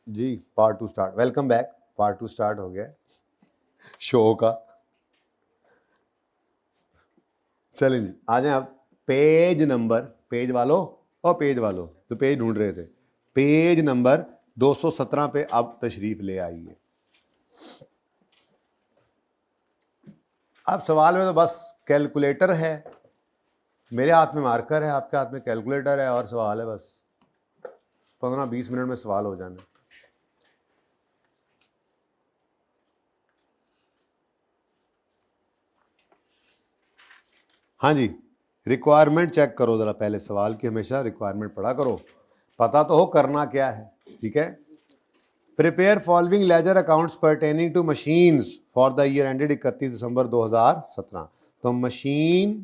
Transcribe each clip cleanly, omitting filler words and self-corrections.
जी part 2 start. Welcome back. Part 2 start हो गया show का। चलें जी, आ जाए आप पेज नंबर, पेज वालों और पेज वालों तो पेज ढूंढ रहे थे, पेज नंबर 217 पे अब तशरीफ ले आइए। अब सवाल में तो बस कैलकुलेटर है, मेरे हाथ में मार्कर है, आपके हाथ में कैलकुलेटर है और सवाल है बस 15-20 मिनट में सवाल हो जाना। हाँ जी, रिक्वायरमेंट चेक करो जरा, पहले सवाल की हमेशा रिक्वायरमेंट पढ़ा करो, पता तो हो करना क्या है। ठीक है, prepare following ledger accounts pertaining to machines for the year ended 31 December 2017। तो मशीन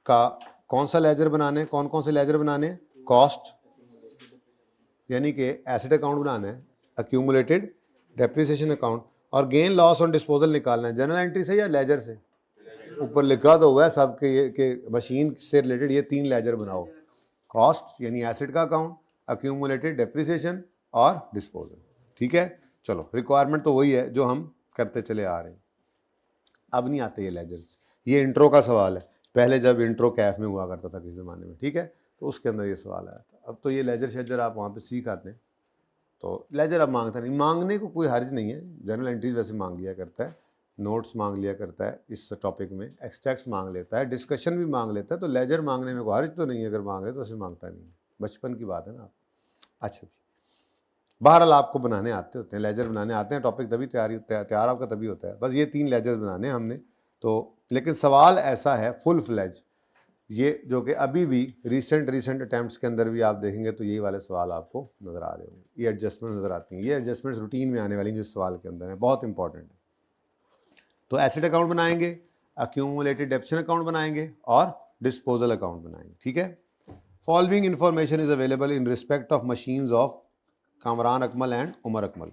का कौन सा लेजर बनाने, कौन कौन से लेजर बनाने, कॉस्ट यानी कि एसेट अकाउंट बनाना है, अक्यूमुलेटेड डेप्रिसिएशन अकाउंट, और गेन लॉस ऑन डिस्पोजल निकालना है। जनरल एंट्री से या लेजर से? ऊपर लिखा तो हुआ है सबके ये कि मशीन से रिलेटेड ये 3 लेजर बनाओ, कॉस्ट यानी एसेट का अकाउंट, अक्यूमुलेटेड डेप्रिसिएशन और डिस्पोजल। ठीक है, चलो रिक्वायरमेंट तो वही है जो हम करते चले आ रहे हैं। अब नहीं आते ये लेजर्स, ये इंट्रो का सवाल है, पहले जब इंट्रो कैफ में हुआ करता था किसी ज़माने में, ठीक है, तो उसके अंदर ये सवाल आया था। अब तो ये लेजर शेजर आप वहाँ पे सीख आते हैं, तो लेजर अब मांगता नहीं, मांगने को कोई हर्ज नहीं है, जनरल एंट्रीज वैसे मांग लिया करता है, नोट्स मांग लिया करता है, इस टॉपिक में एक्सट्रैक्ट्स मांग लेता है, डिस्कशन भी मांग लेता है, तो लेजर मांगने में कोई हर्ज तो नहीं है, अगर मांग रहे तो वैसे मांगता नहीं है, बचपन की बात है ना। अच्छा जी, बहरहाल आपको बनाने आते होते हैं, लेजर बनाने आते हैं, टॉपिक तभी तैयार आपका तभी होता है। बस ये 3 लेजर बनाने हमने तो, लेकिन सवाल ऐसा है फुल फ्लेज, ये जो कि अभी भी रिसेंट अटैम्प्ट्स के अंदर भी आप देखेंगे तो यही वाले सवाल आपको नज़र आ रहे होंगे, ये एडजस्टमेंट नज़र आती हैं, ये एडजस्टमेंट्स रूटीन में आने वाली जो सवाल के अंदर है, बहुत इंपॉर्टेंट है। तो एसेट अकाउंट बनाएंगे, अक्यूमुलेटेड डेप्शन अकाउंट बनाएंगे और डिस्पोजल अकाउंट बनाएंगे। ठीक है, following information is available in respect of machines of Kamran Akmal and Umar Akmal.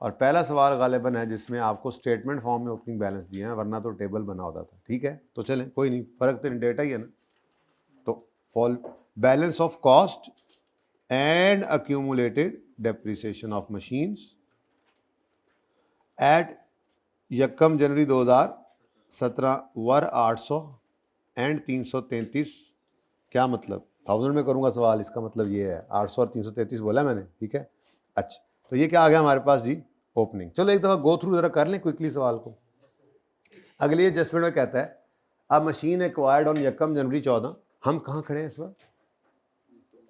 और पहला सवाल गालिबन है जिसमें आपको स्टेटमेंट फॉर्म में ओपनिंग बैलेंस दिए हैं, वरना तो टेबल बना होता था। ठीक है, तो चलें कोई नहीं, फर्क तो डेटा ही है ना। तो fall balance of cost and accumulated depreciation of machines at 1 January 2017 were 800 and 333। क्या मतलब, 1000 में करूंगा सवाल, इसका मतलब ये है 800 और 333 बोला मैंने। ठीक है, अच्छा तो ये क्या आ गया हमारे पास जी, ओपनिंग। चलो एक दफ़ा गो थ्रू ज़रा कर लें क्विकली सवाल को। अगली एडजस्टमेंट में कहता है अब मशीन एक्वायर्ड ऑन 1 जनवरी 14, हम कहाँ खड़े हैं इस वक्त,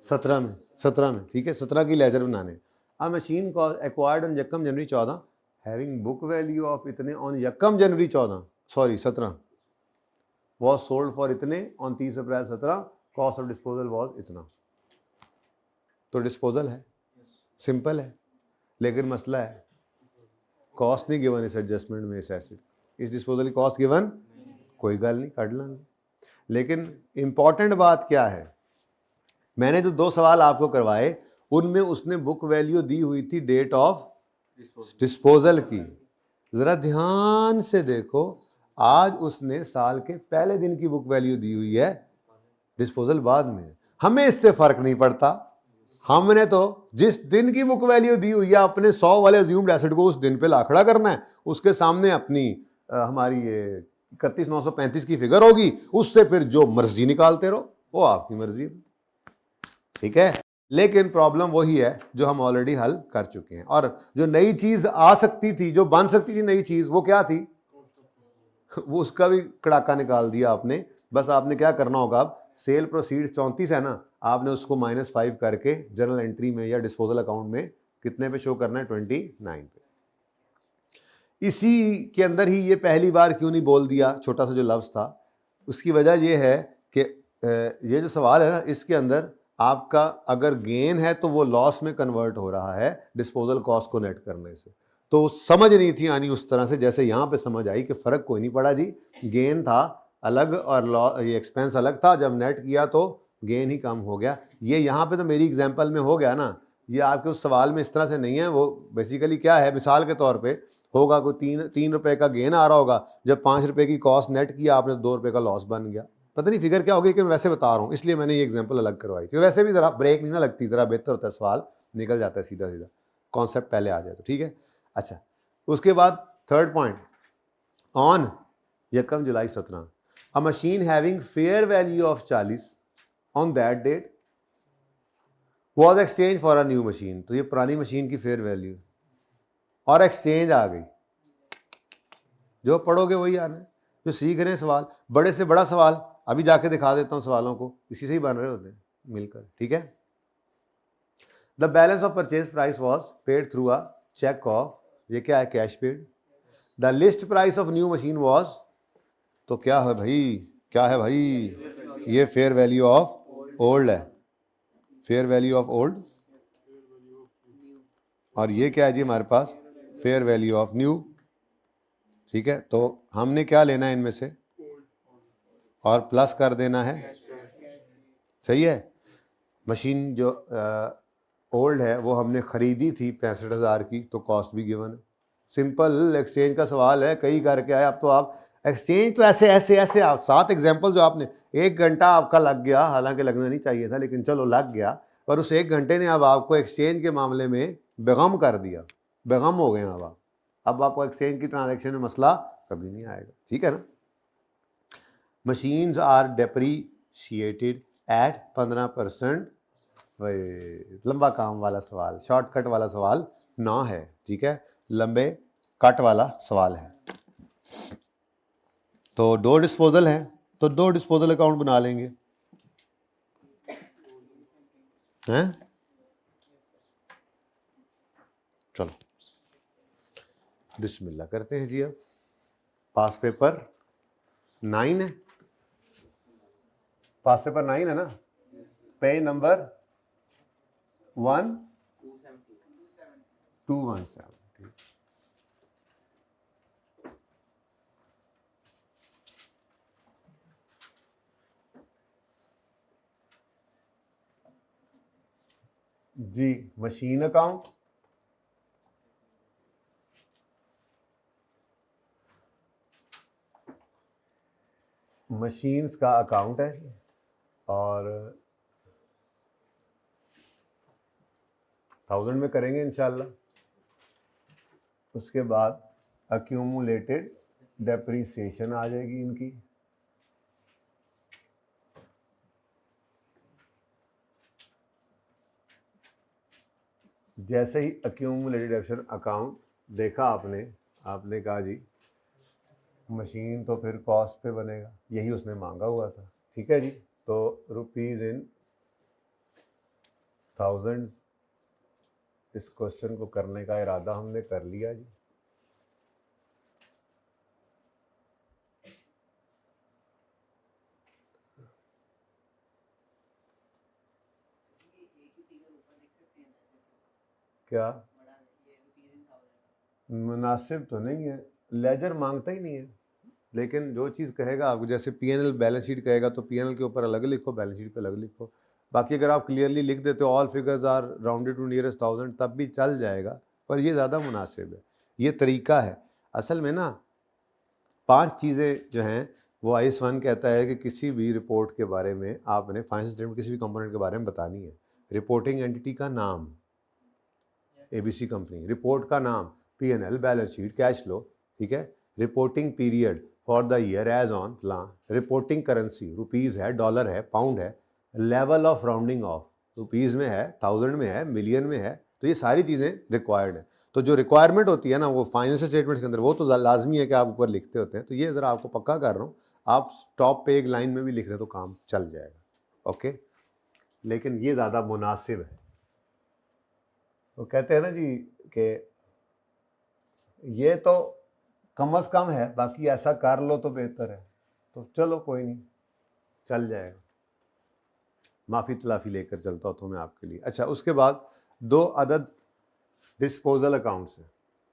17 में। ठीक है, 17 की लेजर बनाने। अब machine acquired on 1 January 14 having book value of इतने on 1 January 14 sorry 17 was sold for इतने on 30 April 17, cost of disposal was इतना। तो डिस्पोजल है, सिंपल है, लेकिन मसला है कॉस्ट नहीं गिवन इस एडजस्टमेंट में, इस एसेट इस डिस्पोजल की कॉस्ट गिवन, कोई गल नहीं काट लेंगे। लेकिन इंपॉर्टेंट बात क्या है, मैंने जो 2 सवाल आपको करवाए उनमें उसने बुक वैल्यू दी हुई थी डेट ऑफ डिस्पोजल की, जरा ध्यान से देखो, आज उसने साल के पहले दिन की बुक वैल्यू दी हुई है, डिस्पोजल बाद में। हमें इससे फर्क नहीं पड़ता, हमने तो जिस दिन की बुक वैल्यू दी हुई है अपने 100 वाले अज्यूम्ड एसेट को उस दिन पे ला खड़ा करना है, उसके सामने अपनी हमारी ये 31,935 की फिगर होगी, उससे फिर जो मर्जी निकालते रहो, वो आपकी मर्जी। ठीक है, लेकिन प्रॉब्लम वही है जो हम ऑलरेडी हल कर चुके हैं, और जो नई चीज आ सकती थी, जो बन सकती थी नई चीज, वो क्या थी, वो उसका भी कड़ाका निकाल दिया आपने। बस आपने क्या करना होगा, अब सेल प्रोसीड्स 34 है ना, आपने उसको -5 करके जनरल एंट्री में या डिस्पोजल अकाउंट में कितने पे शो करना है, 29 पे। इसी के अंदर ही ये पहली बार क्यों नहीं बोल दिया, छोटा सा जो लफ्ज था, उसकी वजह ये है कि ये जो सवाल है ना, इसके अंदर आपका अगर गेन है तो वो लॉस में कन्वर्ट हो रहा है डिस्पोजल कॉस्ट को नेट करने से। तो समझ नहीं थी आनी उस तरह से जैसे यहाँ पे समझ आई कि फ़र्क कोई नहीं पड़ा जी, गेन था अलग और ये एक्सपेंस अलग था, जब नेट किया तो गेन ही कम हो गया। ये यहाँ पे तो मेरी एग्जांपल में हो गया ना, ये आपके उस सवाल में इस तरह से नहीं है। वो बेसिकली क्या है, मिसाल के तौर पे होगा कोई 3 रुपए का गेन आ रहा होगा, जब 5 रुपए की कॉस्ट नेट किया आपने, 2 रुपए का लॉस बन गया, पता नहीं फिगर क्या होगी, लेकिन वैसे बता रहा हूँ, इसलिए मैंने ये एग्जांपल अलग करवाई थी। वैसे भी ज़रा ब्रेक नहीं ना लगती, ज़रा बेहतर होता है, सवाल निकल जाता है सीधा सीधा, कॉन्सेप्ट पहले आ जाए तो ठीक है। अच्छा, उसके बाद third point, on 1 July 17 a machine having fair value of 40 on that date was exchange for a new machine. तो ये पुरानी मशीन की फेयर वैल्यू और एक्सचेंज आ गई। जो पढ़ोगे वही आना है, जो सीख रहे हैं सवाल, बड़े से बड़ा सवाल अभी जाके दिखा देता हूं, सवालों को इसी से ही बन रहे होते हैं मिलकर, ठीक है। The balance of purchase price was paid through a cheque of, ये क्या है, cash paid. The list price of new machine was, तो क्या है भाई, क्या है भाई, ये फेयर वैल्यू ऑफ ओल्ड है, फेयर वैल्यू ऑफ ओल्ड। और ये क्या है जी हमारे पास, फेयर वैल्यू ऑफ न्यू, ठीक है। तो हमने क्या लेना है इनमें से, और प्लस कर देना है, सही है। मशीन जो ओल्ड है वो हमने खरीदी थी 65,000 की, तो कॉस्ट भी गिवन है। सिंपल एक्सचेंज का सवाल है, कई करके आए। अब तो आप एक्सचेंज तो ऐसे ऐसे ऐसे आप 7 एग्जाम्पल जो आपने, 1 घंटा आपका लग गया, हालांकि लगना नहीं चाहिए था, लेकिन चलो लग गया, पर उस 1 घंटे ने अब आपको एक्सचेंज के मामले में बेगम कर दिया, बेगम हो गए अब आपको एक्सचेंज की ट्रांजेक्शन में मसला कभी नहीं आएगा, ठीक है ना। Machines are depreciated at 15%। लंबा काम वाला सवाल, शॉर्टकट वाला सवाल ना है, ठीक है, लंबे कट वाला सवाल है। तो 2 डिस्पोजल हैं, तो 2 डिस्पोजल अकाउंट बना लेंगे, हैं। चलो बिस्मिल्लाह करते हैं जी। अब पास पेपर 9 है, पास पेपर 9 है ना, पेज नंबर 1217। जी, मशीन अकाउंट, मशीन्स का अकाउंट है, और 1000 में करेंगे इंशाल्लाह। उसके बाद अक्यूमुलेटेड डेप्रीसिएशन आ जाएगी इनकी, जैसे ही अक्यूमुलेटेड डेप्रीसिएशन अकाउंट देखा आपने कहा जी मशीन तो फिर कॉस्ट पे बनेगा, यही उसने मांगा हुआ था, ठीक है जी। तो रुपीज़ इन 1000 इस क्वेश्चन को करने का इरादा हमने कर लिया जी। क्या मुनासिब तो नहीं है, लेजर मांगता ही नहीं है, लेकिन जो चीज़ कहेगा आपको, जैसे पीएनएल बैलेंस शीट कहेगा तो पीएनएल के ऊपर अलग लिखो, बैलेंस शीट पे अलग लिखो। बाकी अगर आप क्लियरली लिख देते हो all figures are rounded to nearest 1000 तब भी चल जाएगा, पर ये ज़्यादा मुनासिब है, ये तरीका है। असल में ना 5 चीज़ें जो हैं वो IAS 1 कहता है कि किसी भी रिपोर्ट के बारे में आपने फाइनेंशियल स्टेटमेंट किसी भी कंपोनेंट के बारे में बतानी है। रिपोर्टिंग एंटिटी का नाम ABC कंपनी, रिपोर्ट का नाम PNL balance sheet cash flow, ठीक है। Reporting period for the year as on plan, reporting currency rupees है, डॉलर है, पाउंड है, level of rounding of rupees में है, 1000 में है, मिलियन में है, तो ये सारी चीज़ें रिक्वायर्ड है। तो जो रिक्वायरमेंट होती है ना वो फाइनेंशियल स्टेटमेंट के अंदर वो तो लाजमी है कि आप ऊपर लिखते होते हैं, तो ये ज़रा आपको पक्का कर रहा हूँ, आप टॉप पे एक लाइन में भी लिख रहे तो काम चल जाएगा, ओके। लेकिन ये ज़्यादा मुनासिब है। तो कहते हैं ना जी कि ये तो कम अज़ कम है, बाकी ऐसा कर लो तो बेहतर है, तो चलो कोई नहीं, चल जाएगा, माफ़ी तलाफ़ी लेकर चलता हूँ तो मैं आपके लिए। अच्छा, उसके बाद 2 अदद डिस्पोजल अकाउंट्स हैं,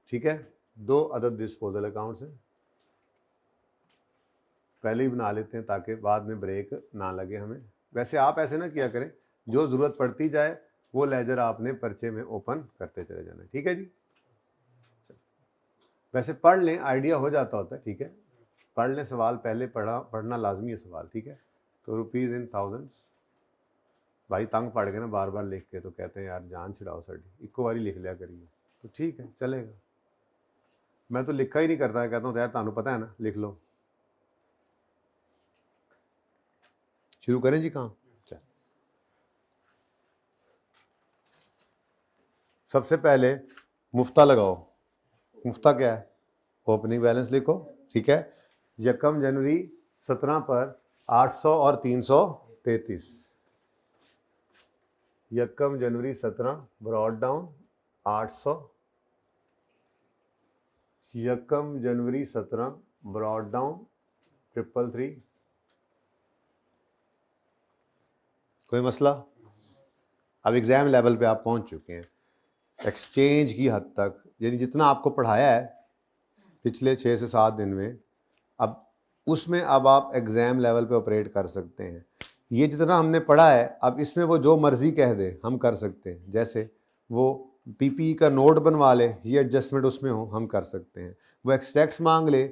ठीक है, 2 अदद डिस्पोजल अकाउंट्स हैं, पहले ही बना लेते हैं ताकि बाद में ब्रेक ना लगे हमें। वैसे आप ऐसे ना किया करें, जो ज़रूरत पड़ती जाए वो लेजर आपने पर्चे में ओपन करते चले जाना, ठीक है जी। वैसे पढ़ लें, आइडिया हो जाता होता है, ठीक है, पढ़ लें, सवाल पहले पढ़ना लाजमी है सवाल, ठीक है। तो रुपीज़ इन थाउजेंड्स। भाई तंग पड़ गए ना बार बार लिख के, तो कहते हैं यार जान छिड़ाओ साड़ी, इको बारी लिख लिया करिए, तो ठीक है चलेगा। मैं तो लिखा ही नहीं करता, कहता हूँ यार तानू पता है ना, लिख लो। शुरू करें जी काम। चल सबसे पहले मुफ्ता लगाओ। मुफ्ता क्या है? ओपनिंग बैलेंस लिखो, ठीक है। यकम जनवरी 17 पर 800 और 333। यकम जनवरी 17 ब्रॉड डाउन 800, यकम जनवरी 17 ब्रॉड डाउन 333। कोई मसला? अब एग्जाम लेवल पे आप पहुंच चुके हैं, एक्सचेंज की हद तक, यानी जितना आपको पढ़ाया है पिछले 6 से 7 दिन में, अब उसमें अब आप एग्जाम लेवल पे ऑपरेट कर सकते हैं। ये जितना हमने पढ़ा है, अब इसमें वो जो मर्जी कह दे हम कर सकते हैं। जैसे वो पीपीई का नोट बनवा ले, ये एडजस्टमेंट उसमें हो, हम कर सकते हैं। वो एक्सट्रैक्ट्स मांग ले,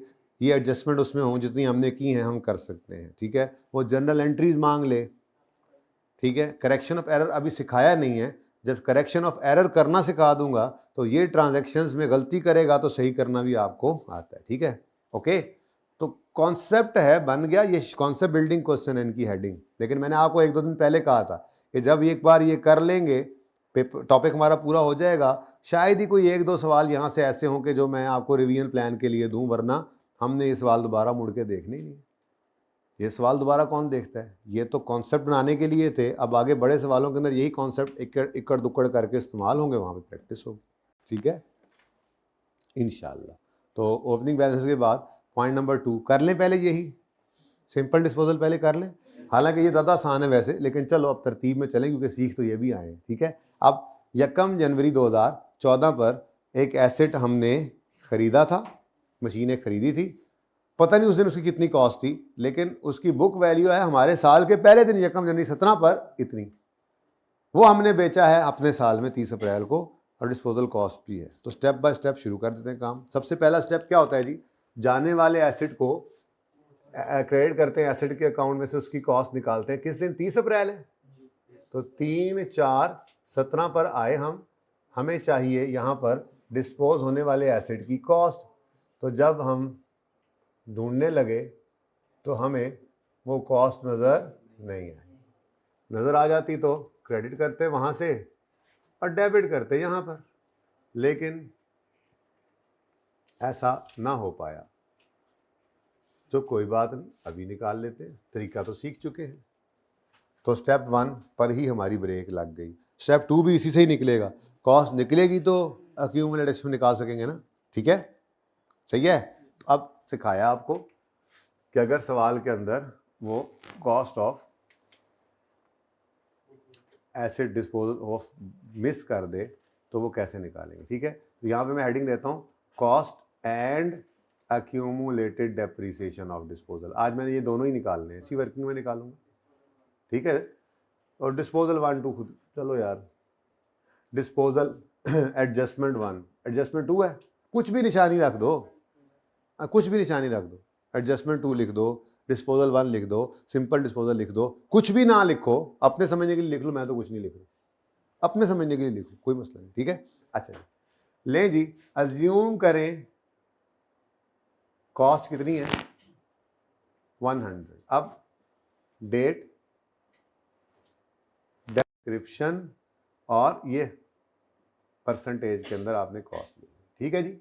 ये एडजस्टमेंट उसमें हो, जितनी हमने की हैं हम कर सकते हैं, ठीक है। वो जनरल एंट्रीज मांग ले, ठीक है। करेक्शन ऑफ एरर अभी सिखाया नहीं है, जब करेक्शन ऑफ एरर करना सिखा दूंगा तो ये ट्रांजैक्शंस में गलती करेगा तो सही करना भी आपको आता है, ठीक है। ओके, तो कॉन्सेप्ट है बन गया, ये कॉन्सेप्ट बिल्डिंग क्वेश्चन है इनकी हेडिंग। लेकिन मैंने आपको 1-2 दिन पहले कहा था कि जब एक बार ये कर लेंगे, टॉपिक हमारा पूरा हो जाएगा, शायद ही कोई 1-2 सवाल यहाँ से ऐसे हों कि जो मैं आपको रिवीजन प्लान के लिए दूं, वरना हमने ये सवाल दोबारा मुड़ के देखने ही नहीं। ये सवाल दोबारा कौन देखता है? ये तो कॉन्सेप्ट बनाने के लिए थे, अब आगे बड़े सवालों के अंदर यही कॉन्सेप्ट इक्कड़ दुक्कड़ करके इस्तेमाल होंगे, वहाँ पे प्रैक्टिस होगी, ठीक है इंशाल्लाह। तो ओपनिंग बैलेंस के बाद पॉइंट नंबर 2 कर लें पहले, यही सिंपल डिस्पोजल पहले कर लें। हालांकि ये ज़्यादा आसान है वैसे, लेकिन चलो अब तरतीब में चलें क्योंकि सीख तो ये भी आए हैं, ठीक है। अब यकम जनवरी 2014 पर एक एसेट हमने ख़रीदा था, मशीनें खरीदी थी, पता नहीं उस दिन उसकी कितनी कॉस्ट थी, लेकिन उसकी बुक वैल्यू है हमारे साल के पहले दिन यकम जनवरी 17 पर इतनी, वो हमने बेचा है अपने साल में 30 अप्रैल को, और डिस्पोजल कॉस्ट भी है। तो स्टेप बाय स्टेप शुरू कर देते हैं काम। सबसे पहला स्टेप क्या होता है जी? जाने वाले एसेट को क्रेडिट करते हैं, एसेट के अकाउंट में से उसकी कॉस्ट निकालते हैं। किस दिन? 30 अप्रैल है, तो 3/4/17 पर आए हम, हमें चाहिए यहाँ पर डिस्पोज होने वाले एसेट की कॉस्ट। तो जब हम ढूंढने लगे तो हमें वो कॉस्ट नज़र नहीं आई। नज़र आ जाती तो क्रेडिट करते वहाँ से और डेबिट करते यहाँ पर, लेकिन ऐसा ना हो पाया। तो कोई बात नहीं, अभी निकाल लेते हैं, तरीका तो सीख चुके हैं। तो स्टेप 1 पर ही हमारी ब्रेक लग गई। स्टेप 2 भी इसी से ही निकलेगा, कॉस्ट निकलेगी तो अक्यूमुलेटेड एक्सपेंस निकाल सकेंगे ना, ठीक है, सही है। अब सिखाया आपको कि अगर सवाल के अंदर वो cost of asset disposal of miss कर दे तो वो कैसे निकालेंगे, ठीक है। तो यहाँ पे मैं हेडिंग देता हूँ, cost and accumulated depreciation of disposal. आज मैंने ये दोनों ही निकालने हैं, इसी वर्किंग में निकालूंगा, ठीक है। और डिस्पोजल 1 2 खुद चलो यार, डिस्पोजल एडजस्टमेंट 1 एडजस्टमेंट 2 है, कुछ भी निशानी रख दो, कुछ भी निशानी रख दो, एडजस्टमेंट 2 लिख दो, डिस्पोजल 1 लिख दो, सिंपल डिस्पोजल लिख दो, कुछ भी ना लिखो, अपने समझने के लिए लिख लो, मैं तो कुछ नहीं लिख रहा, अपने समझने के लिए लिखो, कोई मसला नहीं, ठीक है। अच्छा लें जी, अज्यूम करें कॉस्ट कितनी है 100। अब डेट, डिस्क्रिप्शन और ये परसेंटेज के अंदर आपने कॉस्ट ली, ठीक है जी।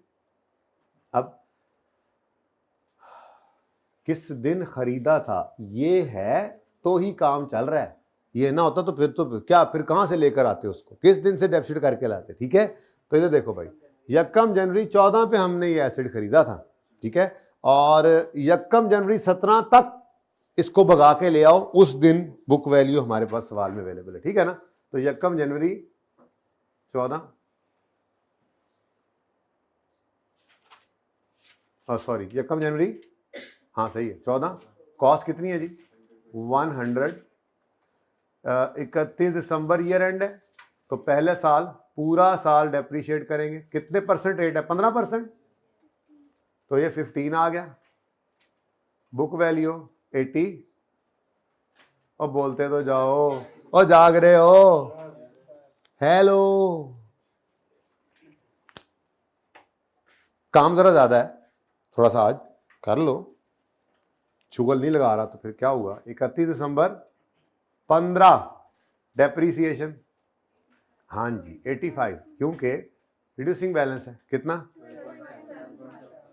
अब किस दिन खरीदा था ये है तो ही काम चल रहा है, ये ना होता तो क्या, फिर कहां से लेकर आते उसको, किस दिन से डेबिट करके लाते, ठीक है। तो इधर देखो भाई, यकम जनवरी 14 पे हमने ये एसेट खरीदा था, ठीक है, और यकम जनवरी 17 तक इसको भगा के ले आओ, उस दिन बुक वैल्यू हमारे पास सवाल में अवेलेबल है, ठीक है ना। तो यकम जनवरी 14, सॉरी यकम जनवरी, हाँ सही है 14, कॉस्ट कितनी है जी 100। 31 दिसंबर ईयर एंड है, तो पहले साल पूरा साल डेप्रीशिएट करेंगे, कितने परसेंट रेट है 15%, तो ये 15 आ गया। बुक वैल्यू 80, और बोलते तो जाओ, और जाग रहे हो, हेलो। काम जरा ज्यादा है, थोड़ा सा आज कर लो, चुगल नहीं लगा रहा तो फिर क्या हुआ। 31 दिसंबर 15 डेप्रीसिएशन, हाँ जी 85, क्योंकि रिड्यूसिंग बैलेंस है कितना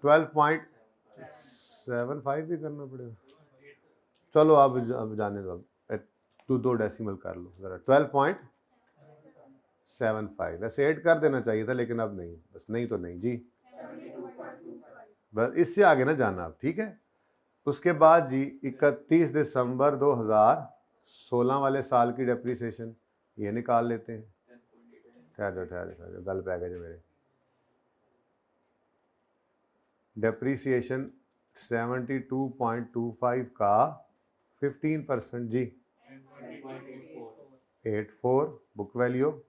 12.75 भी करना पड़ेगा। चलो अब जाने दो, तू 2 डेसिमल कर लो जरा, 12.75। वैसे ऐड कर देना चाहिए था लेकिन अब नहीं, बस नहीं तो नहीं जी, बस इससे आगे ना जाना अब, ठीक है। उसके बाद जी 31 दिसंबर 2016 वाले साल की डेप्रीसिएशन ये निकाल लेते हैं। ठहर गल पै गए मेरे। डेप्रीसिएशन 72.25 का 15% जी 84, बुक वैल्यू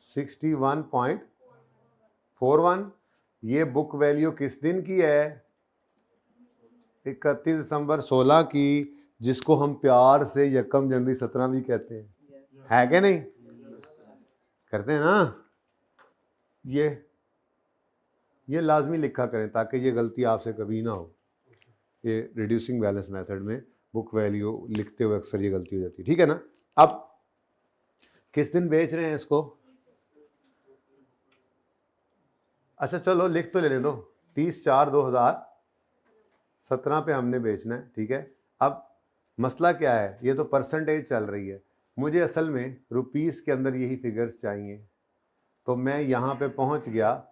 61.41। ये बुक वैल्यू किस दिन की है 31 दिसंबर 16 की, जिसको हम प्यार से यकम जनवरी 17 भी कहते हैं, है क्या नहीं, करते हैं ना। ये लाजमी लिखा करें ताकि ये गलती आपसे कभी ना हो। ये रिड्यूसिंग बैलेंस मेथड में बुक वैल्यू लिखते हुए अक्सर ये गलती हो जाती है, ठीक है ना। अब किस दिन बेच रहे हैं इसको, अच्छा चलो लिख तो लेने दो, 30/4/2017 पे हमने बेचना है, ठीक है। अब मसला क्या है, ये तो परसेंटेज चल रही है, मुझे असल में रुपीस के अंदर यही फिगर्स चाहिए। तो मैं यहाँ पे पहुँच गया,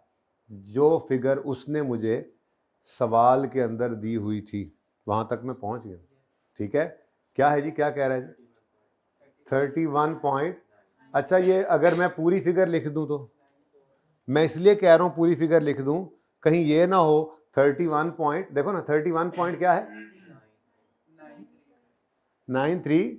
जो फिगर उसने मुझे सवाल के अंदर दी हुई थी वहाँ तक मैं पहुँच गया, ठीक है। क्या है जी, क्या कह रहा है जी 31 पॉइंट। अच्छा ये अगर मैं पूरी फिगर लिख दूँ तो, मैं इसलिए कह रहा हूँ पूरी फिगर लिख दूँ, कहीं ये ना हो 31 पॉइंट, देखो ना 31 पॉइंट क्या है 93,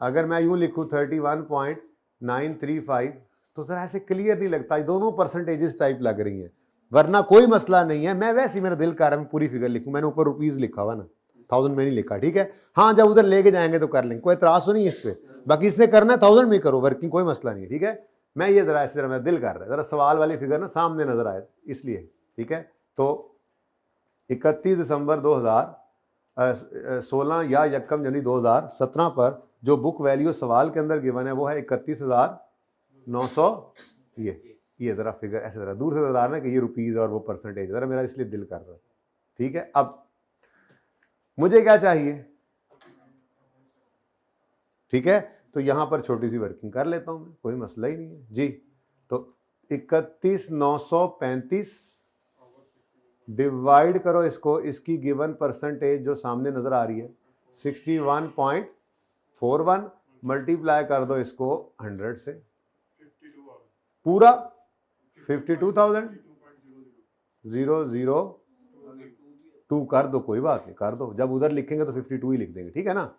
अगर मैं यूं लिखूं 31.935 तो जरा ऐसे क्लियर नहीं लगता, दोनों परसेंटेजेस टाइप लग रही हैं। वरना कोई मसला नहीं है, मैं वैसे ही मेरा दिल कर रहा है मैं पूरी फिगर लिखूं, मैंने ऊपर रुपीस लिखा हुआ ना, 1000 में नहीं लिखा, ठीक है। हाँ जब उधर लेके जाएंगे तो कर लेंगे, कोई एतराज तो नहीं इस पे, बाकी इसने करना है 1000 में करो, वर्किंग कोई मसला नहीं है, ठीक है। मैं ये जरा ऐसे मेरा दिल कर रहा है जरा सवाल वाली फिगर ना सामने नजर आए इसलिए, ठीक है। तो 31 दिसंबर 2016 या यकम जनवरी 2017 पर जो बुक वैल्यू सवाल के अंदर गिवन है वो है 31,900। ये जरा फिगर ऐसे जरा दूर से नजर ना कि ये रुपीज और वो परसेंटेज, जरा मेरा इसलिए दिल कर रहा था, ठीक है। अब मुझे क्या चाहिए, ठीक है, तो यहां पर छोटी सी वर्किंग कर लेता हूं मैं, कोई मसला ही नहीं है जी। तो 31,935 डिवाइड करो इसको, इसकी गिवन परसेंटेज जो सामने नजर आ रही है 61.41, मल्टीप्लाई कर दो इसको 100 से, पूरा 52,002 कर दो, कोई बात नहीं कर दो, जब उधर लिखेंगे तो 52 ही लिख देंगे, ठीक है ना।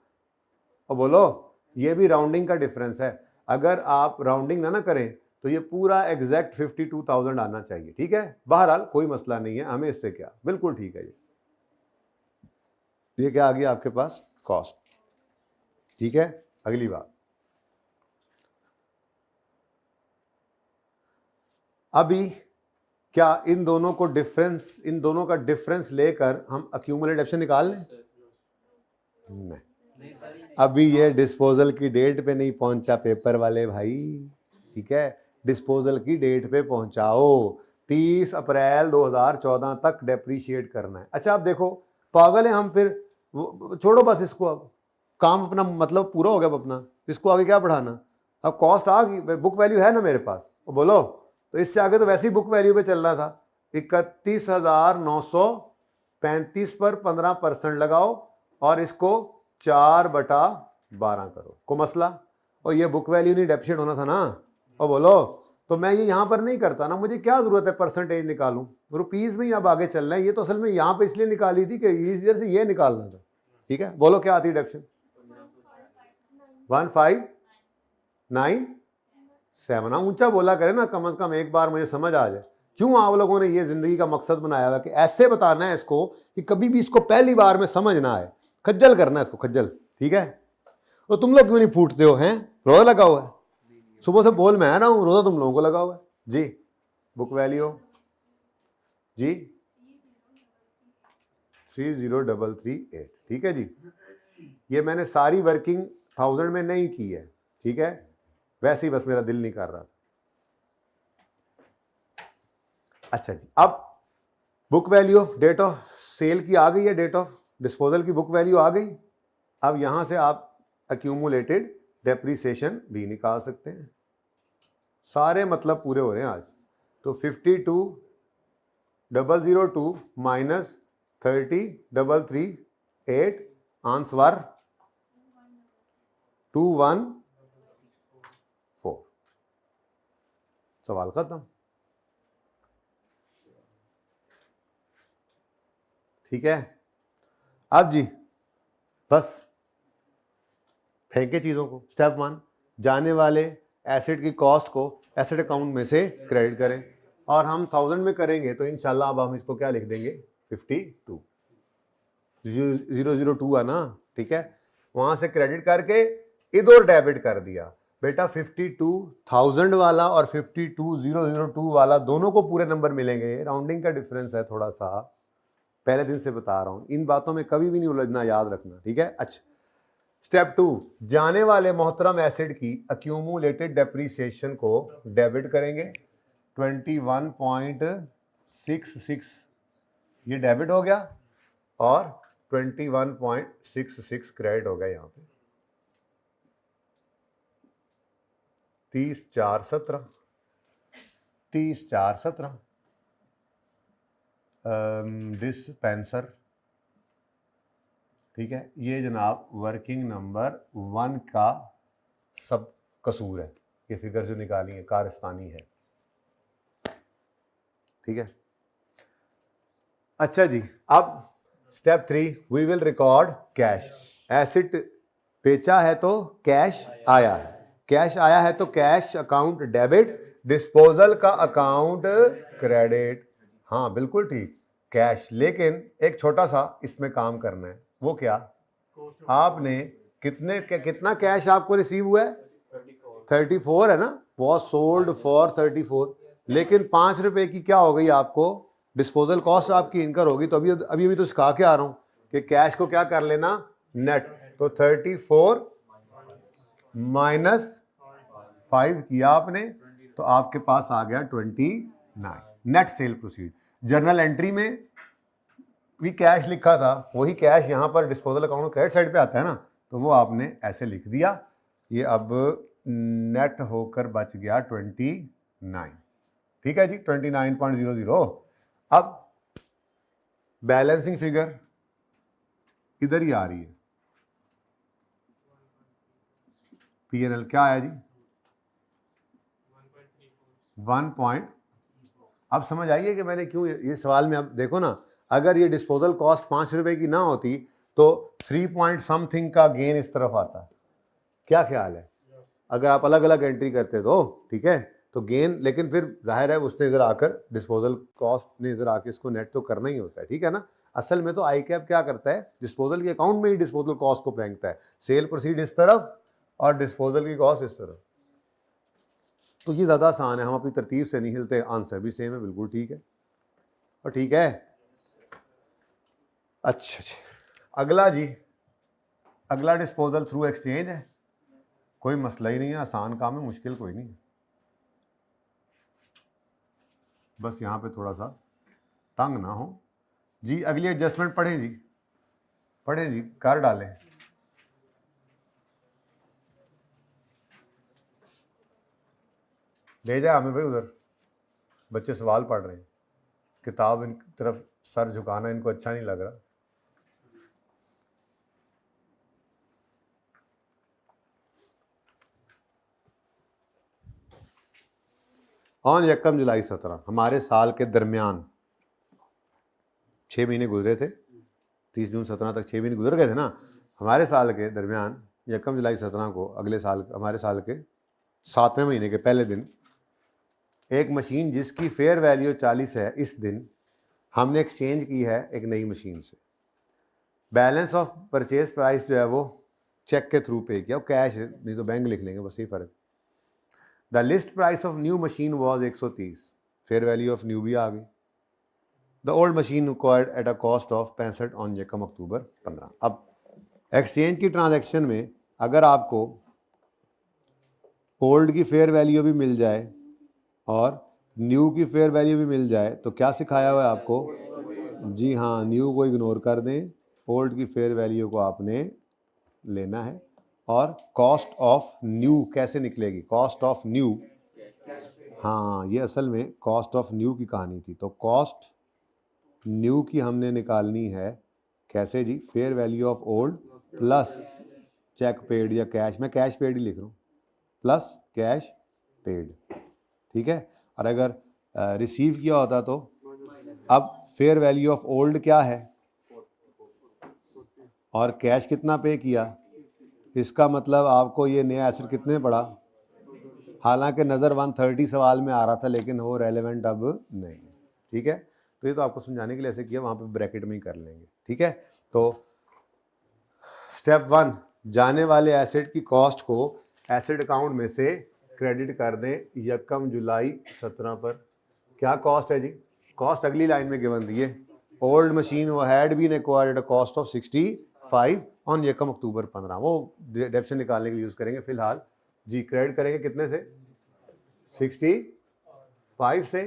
और बोलो ये भी राउंडिंग का डिफरेंस है, अगर आप राउंडिंग ना करें तो ये पूरा एग्जैक्ट 52,000 आना चाहिए, ठीक है। बहरहाल कोई मसला नहीं है, हमें इससे क्या, बिल्कुल ठीक है। ये क्या आ गया आपके पास कॉस्ट, ठीक है। अगली बात, अभी क्या इन दोनों को डिफरेंस, इन दोनों का डिफरेंस लेकर हम अक्यूमुलेट ऑप्शन निकाल लें, नहीं अभी ये डिस्पोजल की डेट पे नहीं पहुंचा पेपर वाले भाई, ठीक है। डिस्पोजल की डेट पे पहुंचाओ, 30 अप्रैल 2014 तक डेप्रीशिएट करना है। अच्छा अब देखो पागल है हम, फिर छोड़ो बस इसको, अब काम अपना मतलब पूरा हो गया अपना, इसको आगे क्या बढ़ाना, अब कॉस्ट आ गई, बुक वैल्यू है ना मेरे पास, बोलो तो इससे आगे तो वैसे ही बुक वैल्यू पे चलना था। 31,935 पर 15% लगाओ और इसको 4/12 करो, को मसला, और ये बुक वैल्यू नहीं डेप्रिशिएट होना था ना, और बोलो तो मैं ये यहाँ पर नहीं करता ना, मुझे क्या जरूरत है परसेंटेज निकालूं, रुपीज में ही अब आगे चलना है, ये तो असल में यहाँ पे इसलिए निकाली थी कि इधर से ये निकालना था, ठीक है। बोलो क्या आती है डेप्रिशिएशन 1597, ऊंचा बोला करे ना, कम से कम एक बार मुझे समझ आ जाए। क्यों आप लोगों ने ये जिंदगी का मकसद बनाया हुआ कि ऐसे बताना है इसको कि कभी भी इसको पहली बार में समझ ना आए, खज्जल करना है इसको, खज्जल ठीक है। तो तुम लोग क्यों नहीं फूटते हो? हैं, रोजा लगा हुआ है, सुबह से बोल मैं आ रहा हूं, रोजा तुम लोगों को लगा हुआ है जी। बुक वैल्यू जी 30338, ठीक है जी। ये मैंने सारी वर्किंग 1000 में नहीं की है, ठीक है, वैसे ही बस मेरा दिल नहीं कर रहा था। अच्छा जी, अब book value date of sale की आ गई है, डेट ऑफ डिस्पोजल की बुक वैल्यू आ गई। अब यहां से आप एक्यूमुलेटेड डेप्रीसिएशन भी निकाल सकते हैं। सारे मतलब पूरे हो रहे हैं आज। तो 52,002 माइनस 30,338 आंसर 214। सवाल खत्म, ठीक है। अब जी बस फेंके चीजों को। स्टेप 1, जाने वाले एसेट की कॉस्ट को एसेट अकाउंट में से क्रेडिट करें, और हम 1000 में करेंगे तो इंशाल्लाह अब हम इसको क्या लिख देंगे 52 002 है ना, ठीक है। वहां से क्रेडिट करके इधर डेबिट कर दिया। बेटा 52,000 वाला और 52,002 वाला दोनों को पूरे नंबर मिलेंगे, राउंडिंग का डिफरेंस है थोड़ा सा, पहले दिन से बता रहा हूं, इन बातों में कभी भी नहीं उलझना, याद रखना, ठीक है। अच्छा, स्टेप 2, जाने वाले मोहतरम एसेट की अक्यूमुलेटेड डेप्रीसिएशन को डेबिट करेंगे 21.66, ये डेबिट हो गया, और 21.66 क्रेडिट हो गया। यहां पे 30,417 30,417 डिस्पेंसर, ठीक है। ये जनाब वर्किंग नंबर 1 का सब कसूर है, ये फिगर जो निकाली है कारस्तानी है, ठीक है। अच्छा जी, अब step 3, we will record cash. Asset बेचा है तो कैश आया है, कैश आया है तो कैश अकाउंट डेबिट, डिस्पोजल का अकाउंट क्रेडिट। हाँ बिल्कुल ठीक, कैश। लेकिन एक छोटा सा इसमें काम करना है, वो क्या, आपने कितना कैश आपको रिसीव हुआ है 34 है ना, वॉज सोल्ड फॉर 34, लेकिन 5 रुपए की क्या हो गई आपको डिस्पोजल कॉस्ट आपकी इनकर होगी। तो अभी तो सिखा के आ रहा हूं कि कैश को क्या कर लेना नेट, तो 34 माइनस 5 किया आपने, तो आपके पास आ गया 29 net cell proceed. Journal entry में भी कैश लिखा था, वही कैश यहां पर डिस्पोजल अकाउंट क्रेडिट साइड पे आता है ना, तो वो आपने ऐसे लिख दिया। ये अब नेट होकर बच गया 29, ठीक है जी, 29.00। अब बैलेंसिंग फिगर इधर ही आ रही है, P&L क्या आया जी 1. अब समझ आइए कि मैंने क्यों ये सवाल में, अब देखो ना, अगर ये डिस्पोजल कॉस्ट 5 रुपए की ना होती तो 3 पॉइंट समथिंग का गेन इस तरफ आता। क्या ख्याल है, अगर आप अलग अलग एंट्री करते तो, ठीक है, तो गेन, लेकिन फिर जाहिर है उसने इधर आकर डिस्पोजल कॉस्ट ने इधर आके इसको नेट तो करना ही होता है, ठीक है ना। असल में तो आई कैप क्या करता है, डिस्पोजल के अकाउंट में ही डिस्पोजल कॉस्ट को फेंकता है, सेल प्रोसीड इस तरफ और डिस्पोजल की कॉस्ट इस तरफ। तो ये ज़्यादा आसान है, हम अपनी तरतीब से नहीं हिलते, आंसर भी सेम है, बिल्कुल ठीक है, और ठीक है। अच्छा जी, अगला जी, अगला डिस्पोजल थ्रू एक्सचेंज है, कोई मसला ही नहीं है, आसान काम है, मुश्किल कोई नहीं है, बस यहाँ पे थोड़ा सा तंग ना हो जी। अगली एडजस्टमेंट पढ़ें जी, पढ़ें जी, कर डालें। ले जाए आमिर भाई उधर, बच्चे सवाल पढ़ रहे हैं, किताब इन तरफ सर झुकाना इनको अच्छा नहीं लग रहा। ऑन 1 जुलाई 17, हमारे साल के दरमियान 6 महीने गुजरे थे, 30 जून 17 तक 6 महीने गुजर गए थे ना। हमारे साल के दरमियान 1 जुलाई 17 को, अगले साल, हमारे साल के 7वें महीने के पहले दिन, एक मशीन जिसकी फेयर वैल्यू 40 है, इस दिन हमने एक्सचेंज की है एक नई मशीन से। बैलेंस ऑफ परचेज प्राइस जो है वो चेक के थ्रू पे किया, कैश नहीं तो बैंक लिख लेंगे, बस यही फर्क। The list price of new machine was 130, fair value of new भी आ गई। The old machine required at a cost of 65 on यकम अक्टूबर 15। अब एक्सचेंज की ट्रांजैक्शन में अगर आपको ओल्ड की फेयर वैल्यू भी मिल जाए और न्यू की फेयर वैल्यू भी मिल जाए तो क्या सिखाया हुआ है आपको? जी हाँ, न्यू को इग्नोर कर दें, ओल्ड की फेयर वैल्यू को आपने लेना है। और कॉस्ट ऑफ न्यू कैसे निकलेगी? कॉस्ट ऑफ न्यू, हाँ ये असल में कॉस्ट ऑफ न्यू की कहानी थी। तो कॉस्ट न्यू की हमने निकालनी है कैसे जी? Fair value of old plus cheque paid या कैश, मैं कैश पेड ही लिख रहा हूँ, प्लस कैश पेड, ठीक है। और अगर रिसीव किया होता तो अब फेयर वैल्यू ऑफ ओल्ड क्या है और कैश कितना पे किया, इसका मतलब आपको ये नया एसेट कितने पड़ा? हालांकि नज़र 130 सवाल में आ रहा था लेकिन वो रेलेवेंट अब नहीं, ठीक है। तो ये तो आपको समझाने के लिए ऐसे किया, वहाँ पे ब्रैकेट में ही कर लेंगे, ठीक है। तो स्टेप 1, जाने वाले एसेट की कॉस्ट को एसेट अकाउंट में से क्रेडिट कर दें यकम जुलाई 17 पर। क्या कॉस्ट है जी? कॉस्ट अगली लाइन में गिवन दी है, ओल्ड मशीन वो had been acquired at a cost of 65 on यकम अक्टूबर 15। वो डेप्शन निकालने के लिए यूज करेंगे। फिलहाल जी क्रेडिट करेंगे कितने से? 65 से,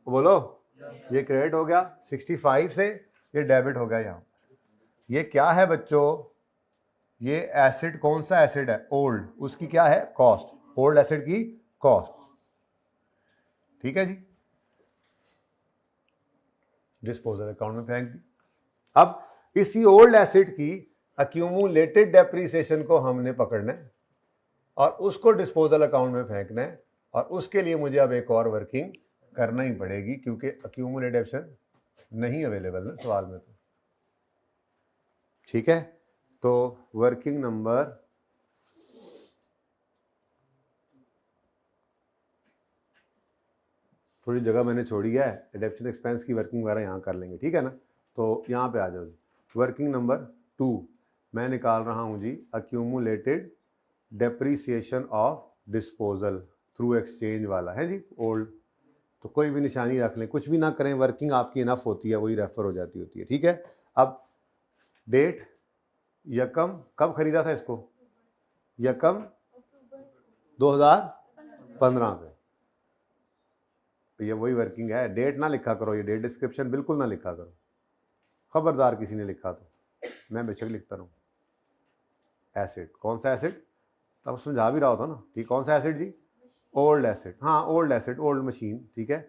बोलो ये क्रेडिट हो गया 65 से, ये डेबिट हो गया। यहाँ ये क्या है बच्चों? ये एसिड कौन सा एसिड है? ओल्ड, उसकी क्या है? कॉस्ट, ओल्ड एसिड की कॉस्ट, ठीक है जी। डिस्पोजल अकाउंट में फेंक दी। अब इसी ओल्ड एसिड की अक्यूमुलेटेड डेप्रिसिएशन को हमने पकड़ना है और उसको डिस्पोजल अकाउंट में फेंकना है, और उसके लिए मुझे अब एक और वर्किंग करना ही पड़ेगी क्योंकि अक्यूमुलेटेड ऑप्शन नहीं अवेलेबल ना सवाल में, तो ठीक है। तो वर्किंग नंबर थोड़ी जगह मैंने छोड़ी है, एडेप्शन एक्सपेंस की वर्किंग वगैरह यहाँ कर लेंगे, ठीक है ना। तो यहाँ पे आ जाओ जी, वर्किंग नंबर 2 मैं निकाल रहा हूँ जी, accumulated depreciation of disposal through exchange वाला है जी, ओल्ड। तो कोई भी निशानी रख लें, कुछ भी ना करें, वर्किंग आपकी इनफ होती है, वही रेफर हो जाती होती है, ठीक है। अब डेट यकम, कब खरीदा था इसको? यकम 2015 पे। तो ये वही वर्किंग है, डेट ना लिखा करो, ये डेट डिस्क्रिप्शन बिल्कुल ना लिखा करो, खबरदार किसी ने लिखा तो, मैं बेशक लिखता रहूँ। एसिड, कौन सा एसिड? तब समझा भी रहा होता ना, ठीक, कौन सा एसिड जी? ओल्ड एसिड, हाँ ओल्ड एसिड, ओल्ड मशीन, ठीक है।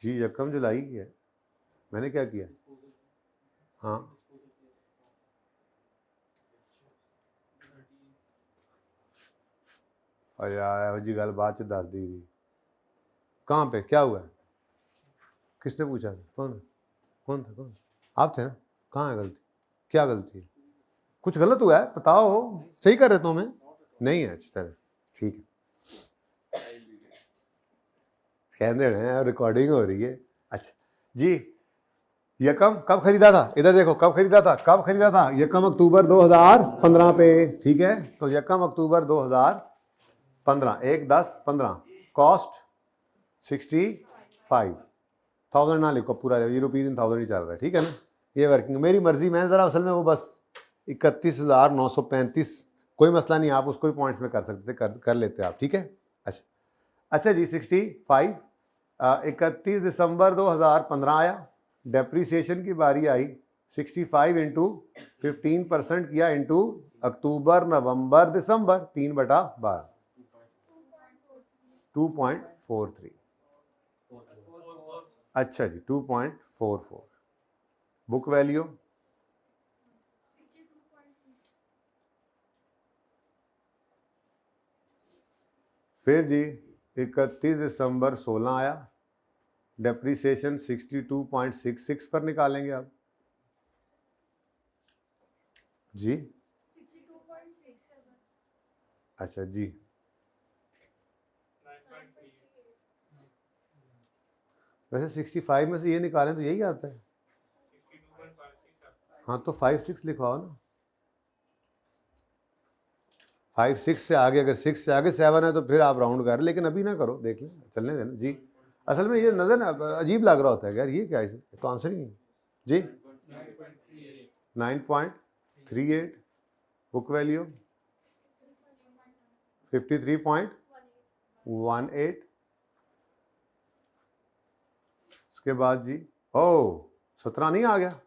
जी यकम जुलाई की है, मैंने क्या किया? हाँ और यार जी गल बात से दस दी थी, कहाँ पे क्या हुआ है? किसने पूछा? कौन कौन था? कौन? आप थे ना? कहाँ है गलती? क्या गलती है? कुछ गलत हुआ है बताओ, सही कर रहे तो मैं नहीं है, चल ठीक है, कहने रहे रिकॉर्डिंग हो रही है। अच्छा जी, यकम कब खरीदा था? इधर देखो, कब खरीदा था? कब खरीदा था? यकम अक्टूबर 2015 पे, ठीक है। तो यकम अक्टूबर 2015, 1/10/15, कॉस्ट 65,000 ना लिखो पूरा, ये रुपीज इन थाउजेंड ही चल रहा है, ठीक है ना। ये वर्किंग मेरी मर्जी, मैं जरा असल में वो बस 31,935, कोई मसला नहीं, आप उसको भी पॉइंट्स में कर सकते, कर लेते आप, ठीक है। अच्छा अच्छा जी, 65 31 दिसंबर 2015 आया, डेप्रीसिएशन की बारी आई, 65 इंटू 15% किया इंटू अक्टूबर नवंबर दिसंबर, 3/12, 2.43। अच्छा जी 2.44। बुक वैल्यू फिर जी 31 दिसंबर 16 आया, डेप्रीसिएशन 62.66 पर निकालेंगे आप जी। अच्छा जी, वैसे 65 में से ये निकालें तो यही आता है, हाँ तो 5-6 लिखवाओ ना, 5-6 से आगे, अगर 6 से आगे 7 है तो फिर आप राउंड कर, लेकिन अभी ना करो, देख लें, चलने देना जी। असल में ये नज़र ना अजीब लग रहा होता है यार, ये क्या है, तो आंसर ही नहीं जी। 9.38 बुक वैल्यू 53.18। उसके बाद जी ओ 17 नहीं आ गया,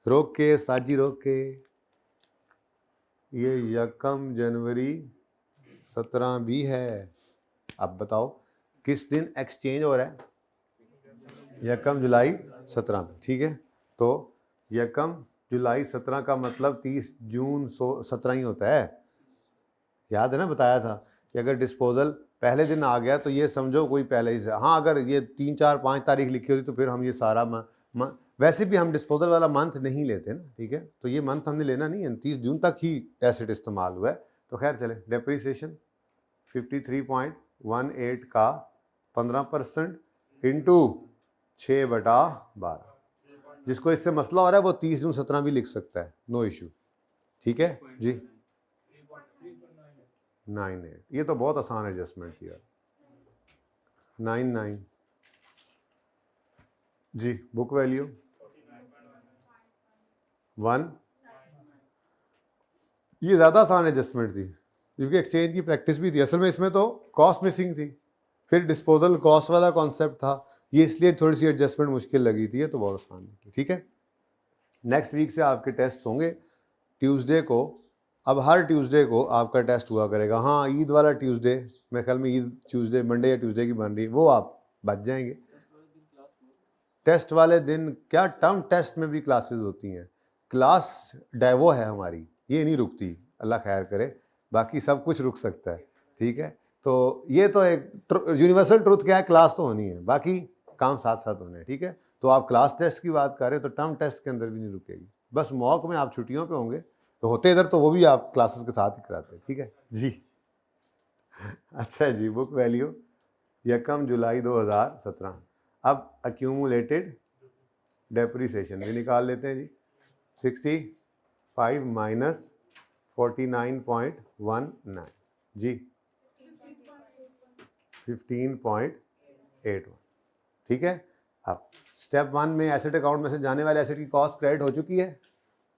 रोक के साजी रोक के, ये 1 जनवरी 17 भी है। अब बताओ किस दिन एक्सचेंज हो रहा है? 1 जुलाई 17 में, ठीक है। तो 1 जुलाई 17 का मतलब 30 जून 17 ही होता है, याद है ना, बताया था कि अगर डिस्पोजल पहले दिन आ गया तो ये समझो कोई पहले ही से, हाँ अगर ये 3, 4, 5 तारीख लिखी होती तो फिर हम ये सारा वैसे भी हम डिस्पोजल वाला मंथ नहीं लेते ना, ठीक है, तो ये मंथ हमने लेना नहीं है, 30 जून तक ही एसेट इस्तेमाल हुआ है। तो खैर चले, डेप्रीसिएशन 53.18 का 15% इंटू 6/12, जिसको इससे मसला हो रहा है वो 30 जून 17 भी लिख सकता है, नो इशू, ठीक है जी। 98, ये तो बहुत आसान एडजस्टमेंट थी यार। 99 जी, बुक वैल्यू 1, ये ज़्यादा आसान एडजस्टमेंट थी क्योंकि एक्सचेंज की प्रैक्टिस भी थी। असल में इसमें तो कॉस्ट मिसिंग थी, फिर डिस्पोजल कॉस्ट वाला कॉन्सेप्ट था, ये इसलिए थोड़ी सी एडजस्टमेंट मुश्किल लगी थी, ये तो बहुत आसान थी, ठीक है। नेक्स्ट वीक से आपके टेस्ट होंगे ट्यूसडे को, अब हर ट्यूसडे को आपका टेस्ट हुआ करेगा। हाँ ईद वाला ट्यूसडे, मेरे ख्याल में ईद ट्यूसडे, मंडे या ट्यूसडे की बन रही है, वो आप बच जाएंगे। टेस्ट वाले दिन क्या, टर्म टेस्ट में भी क्लासेस होती हैं, क्लास डेवो है हमारी, ये नहीं रुकती, अल्लाह खैर करे, बाकी सब कुछ रुक सकता है, ठीक है। तो ये तो एक यूनिवर्सल ट्रुथ क्या है, क्लास तो होनी है, बाकी काम साथ साथ होने हैं, ठीक है। तो आप क्लास टेस्ट की बात करें तो टर्म टेस्ट के अंदर भी नहीं रुकेगी, बस मॉक में आप छुट्टियों पे होंगे तो होते इधर, तो वो भी आप क्लासेस के साथ ही कराते हैं, ठीक है जी। अच्छा जी, बुक वैल्यू 1 जुलाई 2017। अब अक्यूमुलेटेड डेप्रीसिएशन भी निकाल लेते हैं जी। 65 माइनस 49.19 जी 15.81, ठीक है। अब स्टेप 1 में एसेट अकाउंट में से जाने वाले एसेट की कॉस्ट क्रेडिट हो चुकी है,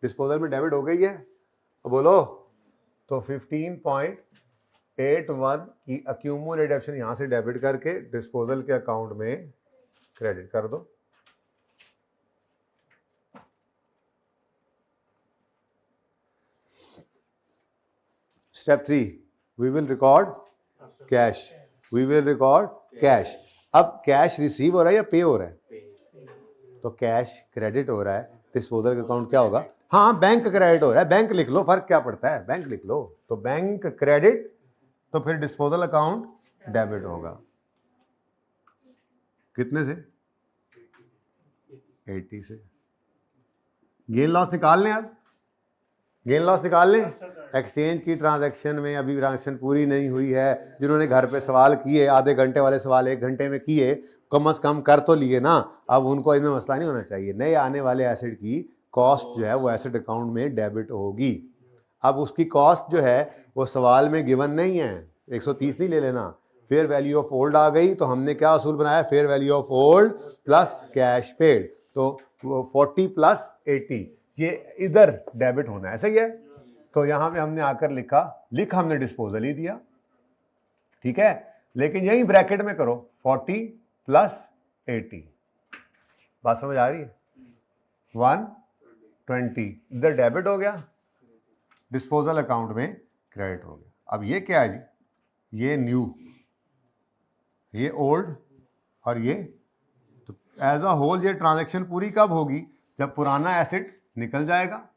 डिस्पोजल में डेबिट हो गई है, तो बोलो, तो 15.81 की अक्यूमुलेटेड ऑप्शन यहाँ से डेबिट करके डिस्पोजल के अकाउंट में क्रेडिट कर दो। Step 3, we will record cash, we will record cash. अब कैश रिसीव हो रहा है या पे हो रहा है? तो कैश क्रेडिट हो रहा है, डिस्पोजल का अकाउंट क्या होगा? हाँ बैंक क्रेडिट हो रहा है, बैंक लिख लो, फर्क क्या पड़ता है, बैंक लिख लो। तो बैंक क्रेडिट, तो फिर डिस्पोजल अकाउंट डेबिट होगा, कितने से? 80 से। गेन लॉस निकाल लें, अब गेन लॉस निकाल लें। एक्सचेंज की ट्रांजैक्शन में अभी ट्रांजैक्शन पूरी नहीं हुई है, जिन्होंने घर पे सवाल किए, आधे घंटे वाले सवाल 1 घंटे में किए, कम से कम कर तो लिए ना, अब उनको इसमें मसला नहीं होना चाहिए। नए आने वाले एसेट की कॉस्ट जो है वो एसेट अकाउंट में डेबिट होगी। अब उसकी कॉस्ट जो है वो सवाल में गिवन नहीं है, 130 नहीं ले लेना, फेयर वैल्यू ऑफ ओल्ड आ गई, तो हमने क्या असूल बनाया, fair value of old plus cash paid, तो 40 प्लस 80 ये इधर डेबिट होना है, सही है। तो यहां पे हमने आकर लिख हमने डिस्पोजल ही दिया, ठीक है, लेकिन यही ब्रैकेट में करो 40 प्लस 80, बात समझ आ रही है? 120 इधर डेबिट हो गया, डिस्पोजल अकाउंट में क्रेडिट हो गया। अब ये क्या है जी, ये न्यू, ये ओल्ड और ये, तो एज अ होल ये ट्रांजैक्शन पूरी कब होगी, जब पुराना एसेट निकल जाएगा,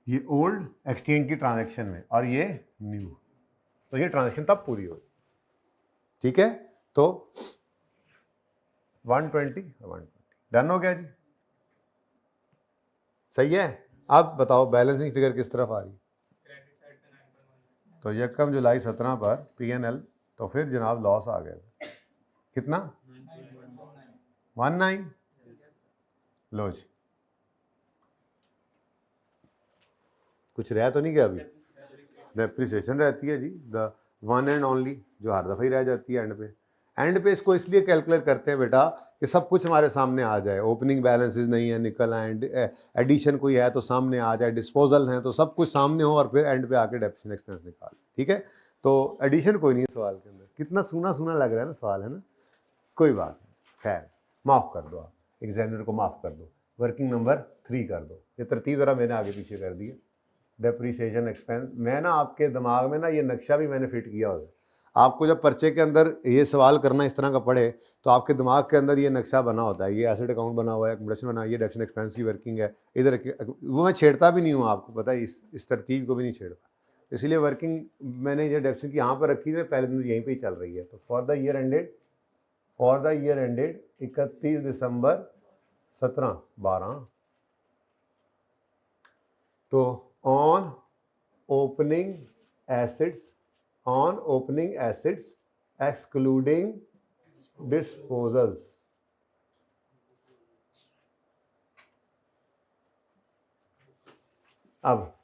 ये ओल्ड एक्सचेंज की ट्रांजैक्शन में, और ये न्यू, तो ये ट्रांजैक्शन तब पूरी होगी, ठीक है। तो 120 डन हो गया जी, सही है। अब बताओ बैलेंसिंग फिगर किस तरफ आ रही है? तो 1 जुलाई 17 पर P&L, तो फिर जनाब लॉस आ गया, कितना? 19, लो जी, कुछ रह तो नहीं गया अभी? डेप्रिसिएशन रहती है जी, द वन एंड ओनली, जो हर दफ़ा ही रह जाती है एंड पे। एंड पे इसको इसलिए कैलकुलेट करते हैं बेटा कि सब कुछ हमारे सामने आ जाए, ओपनिंग बैलेंसेस नहीं है, निकल एंड एडिशन कोई है तो सामने आ जाए, डिस्पोजल है तो सब कुछ सामने हो, और फिर एंड पे आके डेप्रिसिएशन एक्सपेंस निकाल। ठीक है, तो एडिशन कोई नहीं है सवाल के अंदर। कितना सूना सूना लग रहा है ना सवाल, है ना? कोई बात नहीं, खैर माफ़ कर दो, आप एग्जामिनर को माफ़ कर दो। वर्किंग नंबर 3 कर दो। ये तरतीब ज़रा मैंने आगे पीछे कर दी है। डेप्रीसिएशन एक्सपेंस, मैं ना आपके दिमाग में ना ये नक्शा भी मैंने फिट किया होगा। आपको जब पर्चे के अंदर ये सवाल करना इस तरह का पड़े तो आपके दिमाग के अंदर ये नक्शा बना होता है, ये एसेट अकाउंट बना हुआ है, एक्युमुलेशन बना, ये डेप्रिसिएशन एक्सपेंस की वर्किंग है इधर। वो मैं छेड़ता भी नहीं हूँ, आपको पता है, इस तरतीब को भी नहीं छेड़ता। इसलिए वर्किंग मैंने ये डेप्रिसिएशन की यहाँ पर रखी है, पहले दिन यहीं पर ही चल रही है। तो फॉर द ईयर एंडेड 31 दिसंबर 17-12, तो on opening assets excluding disposals, अब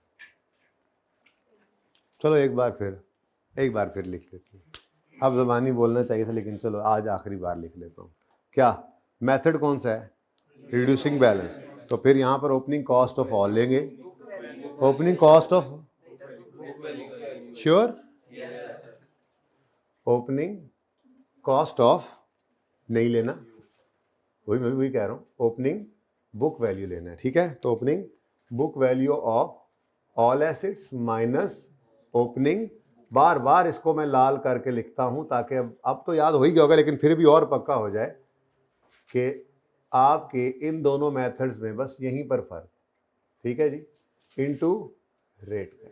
चलो एक बार फिर लिख लेते हैं। अब ज़बानी बोलना चाहिए था, लेकिन चलो आज आखिरी बार लिख लेता हूँ। क्या मेथड कौन सा है? Reducing balance. तो फिर यहाँ पर ओपनिंग कॉस्ट ऑफ ऑल लेंगे। Opening cost of, sure, opening cost of नहीं लेना, वही मैं भी वही कह रहा हूँ, ओपनिंग बुक वैल्यू लेना है। ठीक है, तो opening book value of all assets minus opening, बार बार इसको मैं लाल करके लिखता हूं ताकि अब तो याद हो ही गया होगा, लेकिन फिर भी और पक्का हो जाए कि आपके इन दोनों मेथड्स में बस यहीं पर फर्क। ठीक है जी, इनटू रेट का।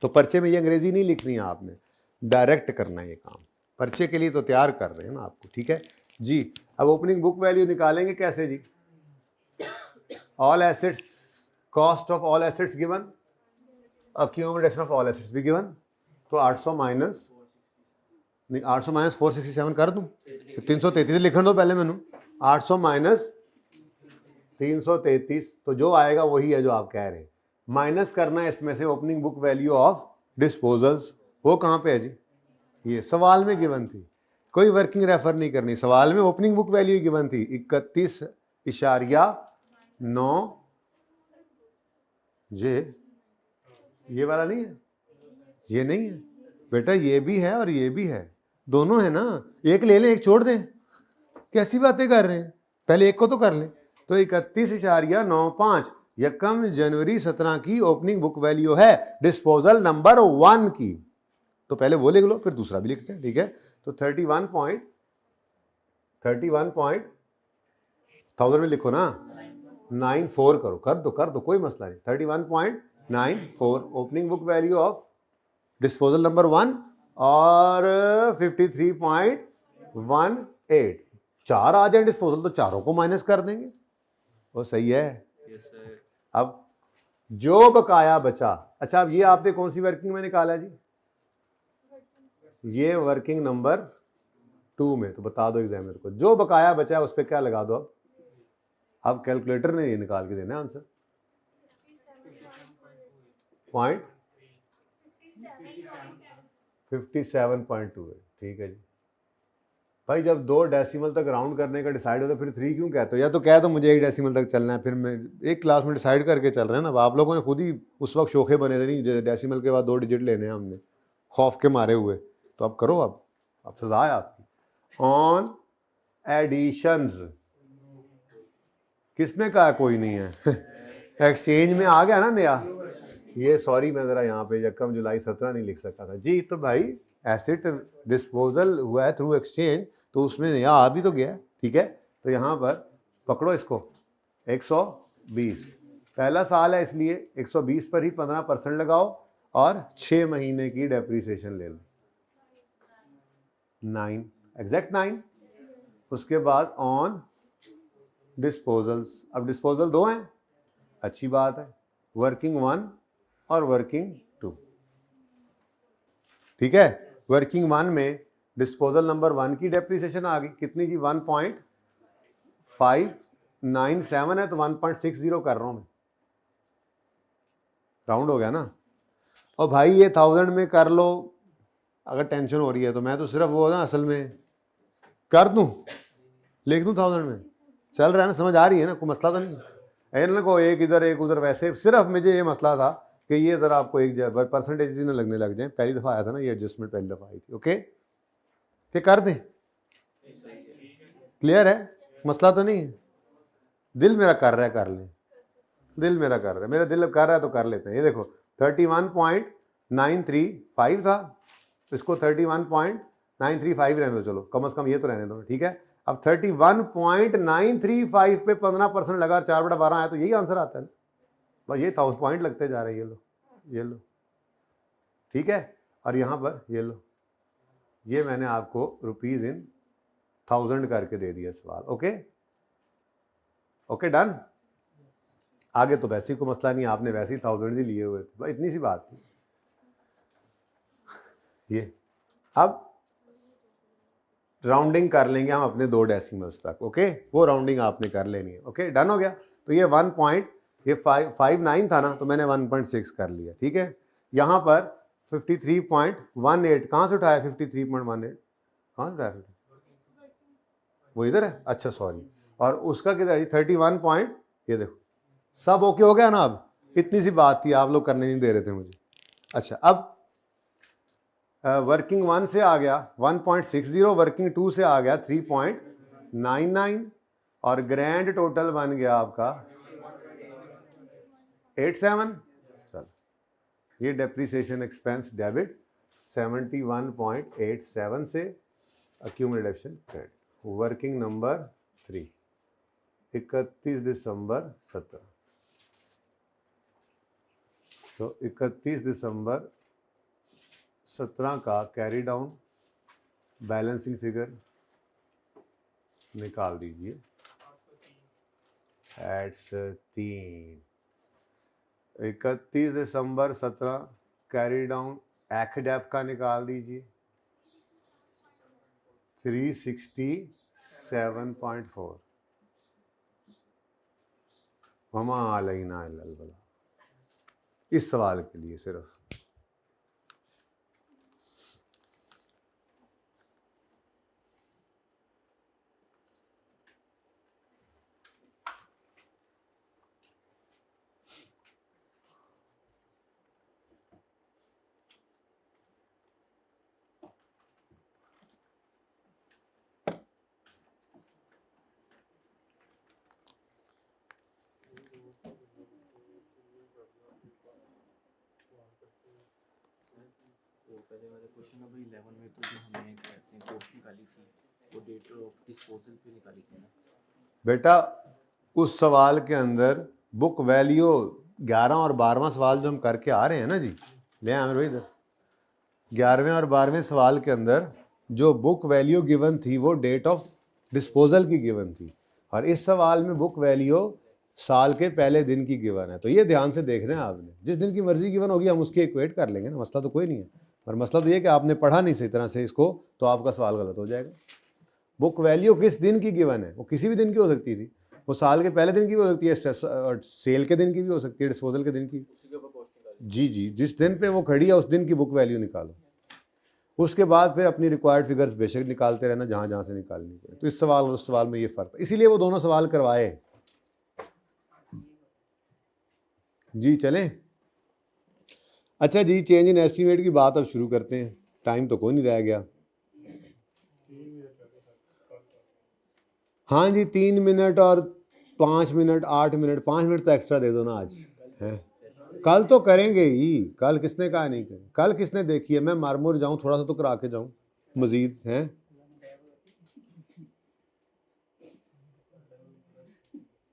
तो पर्चे में ये अंग्रेजी नहीं लिखनी है आपने, डायरेक्ट करना है ये काम। पर्चे के लिए तो तैयार कर रहे हैं ना आपको। ठीक है जी, अब ओपनिंग बुक वैल्यू निकालेंगे कैसे जी? All assets, cost of all assets given, accumulation of all assets भी गिवन, तो 800 माइनस, नहीं 800 माइनस 467 कर दूं? 333 लिखने दो पहले मैनू। 800 माइनस 333, तो जो आएगा वही है जो आप कह रहे हैं। माइनस करना है इसमें से opening book value of disposals, वो कहाँ पे है जी? ये सवाल में गिवन थी, कोई वर्किंग रेफर नहीं करनी, सवाल में ओपनिंग बुक वैल्यू गिवन थी 31.9 ये वाला नहीं है, ये नहीं है बेटा, ये भी है और ये भी है, दोनों है ना। एक ले लें एक छोड़ दें, कैसी बातें कर रहे हैं, पहले एक को तो कर लें। तो 31.95 यकम जनवरी 17 की ओपनिंग बुक वैल्यू है डिस्पोजल नंबर 1 की, तो पहले वो लिख लो फिर दूसरा भी लिखते हैं। ठीक है, तो 31,000 में लिखो ना, 94 करो, कर दो कोई मसला नहीं। 31.94 opening book value of disposal number 1 और 53.18, 4 आ जाए डिस्पोजल तो चारों को माइनस कर देंगे, वो सही है। अब जो बकाया बचा, अच्छा अब ये आपने कौन सी वर्किंग में निकाला जी? ये वर्किंग नंबर 2 में, तो बता दो एग्जामिनर को जो बकाया बचा है उस पर क्या लगा दो। अब कैलकुलेटर ने ये निकाल के देना आंसर। 57.28, ठीक है जी भाई। जब 2 डेसिमल तक राउंड करने का डिसाइड होता है फिर 3 क्यों कहते हो? या तो कह दो मुझे 1 डेसिमल तक चलना है, फिर मैं एक क्लास में डिसाइड करके चल रहे हैं ना। आप लोगों ने खुद ही उस वक्त शोखे बने थे, नहीं डेसिमल के बाद 2 डिजिट लेने हैं हमने, खौफ के मारे हुए। तो अब करो, अब सजा है आपकी। ऑन एडिशंस किसने कहा? कोई नहीं है एक्सचेंज में आ गया ना नया ये, सॉरी मैं जरा यहाँ पे यकम जुलाई 17 नहीं लिख सका था जी। तो भाई एसेट डिस्पोजल हुआ है थ्रू एक्सचेंज, तो उसमें नया आ भी तो गया। ठीक है, तो यहाँ पर पकड़ो इसको 120, पहला साल है इसलिए 120 पर ही 15% लगाओ और 6 महीने की डेप्रीसिएशन ले लो, 9 एग्जैक्ट 9। उसके बाद ऑन डिस्पोजल्स, अब डिस्पोजल 2 हैं, अच्छी बात है, वर्किंग 1 और वर्किंग 2। ठीक है, वर्किंग 1 में डिस्पोजल नंबर 1 की डेप्रीसिएशन आ गई कितनी जी? 1.5 97 है तो 1.60 कर रहा हूँ मैं, राउंड हो गया ना। और भाई ये 1000 में कर लो, अगर टेंशन हो रही है तो मैं तो सिर्फ वो ना असल में कर दूं, लिख दूं 1000 में, चल रहा है ना, समझ आ रही है ना, कोई मसला तो नहीं है ना, को एक इधर एक उधर। वैसे सिर्फ मुझे ये मसला था कि ये ज़रा आपको एक परसेंटेज ना लगने लग जाए। पहली दफ़ा आया था ना ये एडजस्टमेंट, पहली दफ़ा आई थी। ओके, कि कर दें, क्लियर है, मसला तो नहीं है। दिल मेरा कर रहा है कर लें, दिल मेरा कर रहा है, मेरा दिल कर रहा है तो कर लेते हैं। ये देखो 31.935 था, इसको 31.935 रहने दो, चलो कम से कम ये तो रहने दो, ठीक है। अब 31.935 पे 15% लगा, 4/12 आया तो यही आंसर आता है ना, बस ये 1000 पॉइंट लगते जा रहे हैं। ये लो, ये लो, ठीक है। और यहाँ पर ये लो, ये मैंने आपको रुपीज इन 1000 करके दे दिया सवाल। Okay okay, done. आगे तो वैसे ही कोई मसला नहीं, आपने वैसे ही 1000 ही लिए हुए थे, भाई इतनी सी बात थी ये। अब राउंडिंग कर लेंगे हम अपने 2 डेसिमल्स तक। ओके, वो राउंडिंग आपने कर लेनी है। ओके, डन हो गया। तो ये 1.59 था ना, तो मैंने 1.6 कर लिया, ठीक है। यहाँ पर 53.18 कहाँ से उठाया? 53.18 कहाँ से उठाया? वो इधर है, अच्छा सॉरी। और उसका किधर है? 31 पॉइंट, ये देखो सब ओके हो गया ना। अब इतनी सी बात थी, आप लोग करने नहीं दे रहे थे मुझे। अच्छा, अब वर्किंग 1 से आ गया 1.60, वर्किंग 2 से आ गया 3.99 और ग्रैंड टोटल बन गया आपका 87। चल, ये डेप्रिसिएशन एक्सपेंस डेबिट 71.87 से अक्यूमुलेशन क्रेडिट। वर्किंग नंबर 3 31 दिसंबर 17। तो 31 दिसंबर 17 का कैरी डाउन बैलेंसिंग फिगर निकाल दीजिए। एट्स 3 31 दिसंबर 17 कैरी डाउन एक्डेप का निकाल दीजिए 367.4। वमा अलैना इल्लल बलाग, इस सवाल के लिए सिर्फ। पहले वाले क्वेश्चन में भाई 11 में तो जो हमने कहते हैं कॉस्ट निकाली थी, वो डेट ऑफ डिस्पोजल पे निकाली थी ना बेटा। उस सवाल के अंदर बुक वैल्यू 11 और 12वां सवाल जो हम करके आ रहे हैं ना जी, ले आमिर भाई इधर। 11वें और 12वें सवाल के अंदर जो बुक वैल्यू गिवन थी वो डेट ऑफ डिस्पोजल की गिवन थी, और इस सवाल में बुक वैल्यू साल के पहले दिन की गिवन है। तो ये ध्यान से देख रहे हैं आपने, जिस दिन की मर्जी गिवन होगी हम उसके इक्वेट कर लेंगे ना, मसला तो कोई नहीं है। पर मसला तो ये कि आपने पढ़ा नहीं सही तरह से इसको, तो आपका सवाल गलत हो जाएगा। बुक वैल्यू किस दिन की गिवन है? वो किसी भी दिन की हो सकती थी, वो साल के पहले दिन की भी हो सकती है, सेल के दिन की भी हो सकती है, डिस्पोजल के दिन की। जी जी, जिस दिन पे वो खड़ी है उस दिन की बुक वैल्यू निकालो। उसके बाद फिर अपनी रिक्वायर्ड फिगर्स बेशक निकालते रहना जहाँ जहाँ से निकालनी पड़े। तो इस सवाल और उस सवाल में ये फ़र्क है, इसीलिए वो दोनों सवाल करवाए। जी चलें। अच्छा जी, चेंज इन एस्टीमेट की बात अब शुरू करते हैं, टाइम तो कोई नहीं रह गया। हाँ जी, 3 मिनट और 5 मिनट, 8 मिनट, 5 मिनट तो एक्स्ट्रा दे दो ना आज है। कल तो करेंगे ही, कल किसने कहा नहीं करें? कल किसने देखी है मैं मारमूर जाऊं, थोड़ा सा तो करा के जाऊं मजीद है।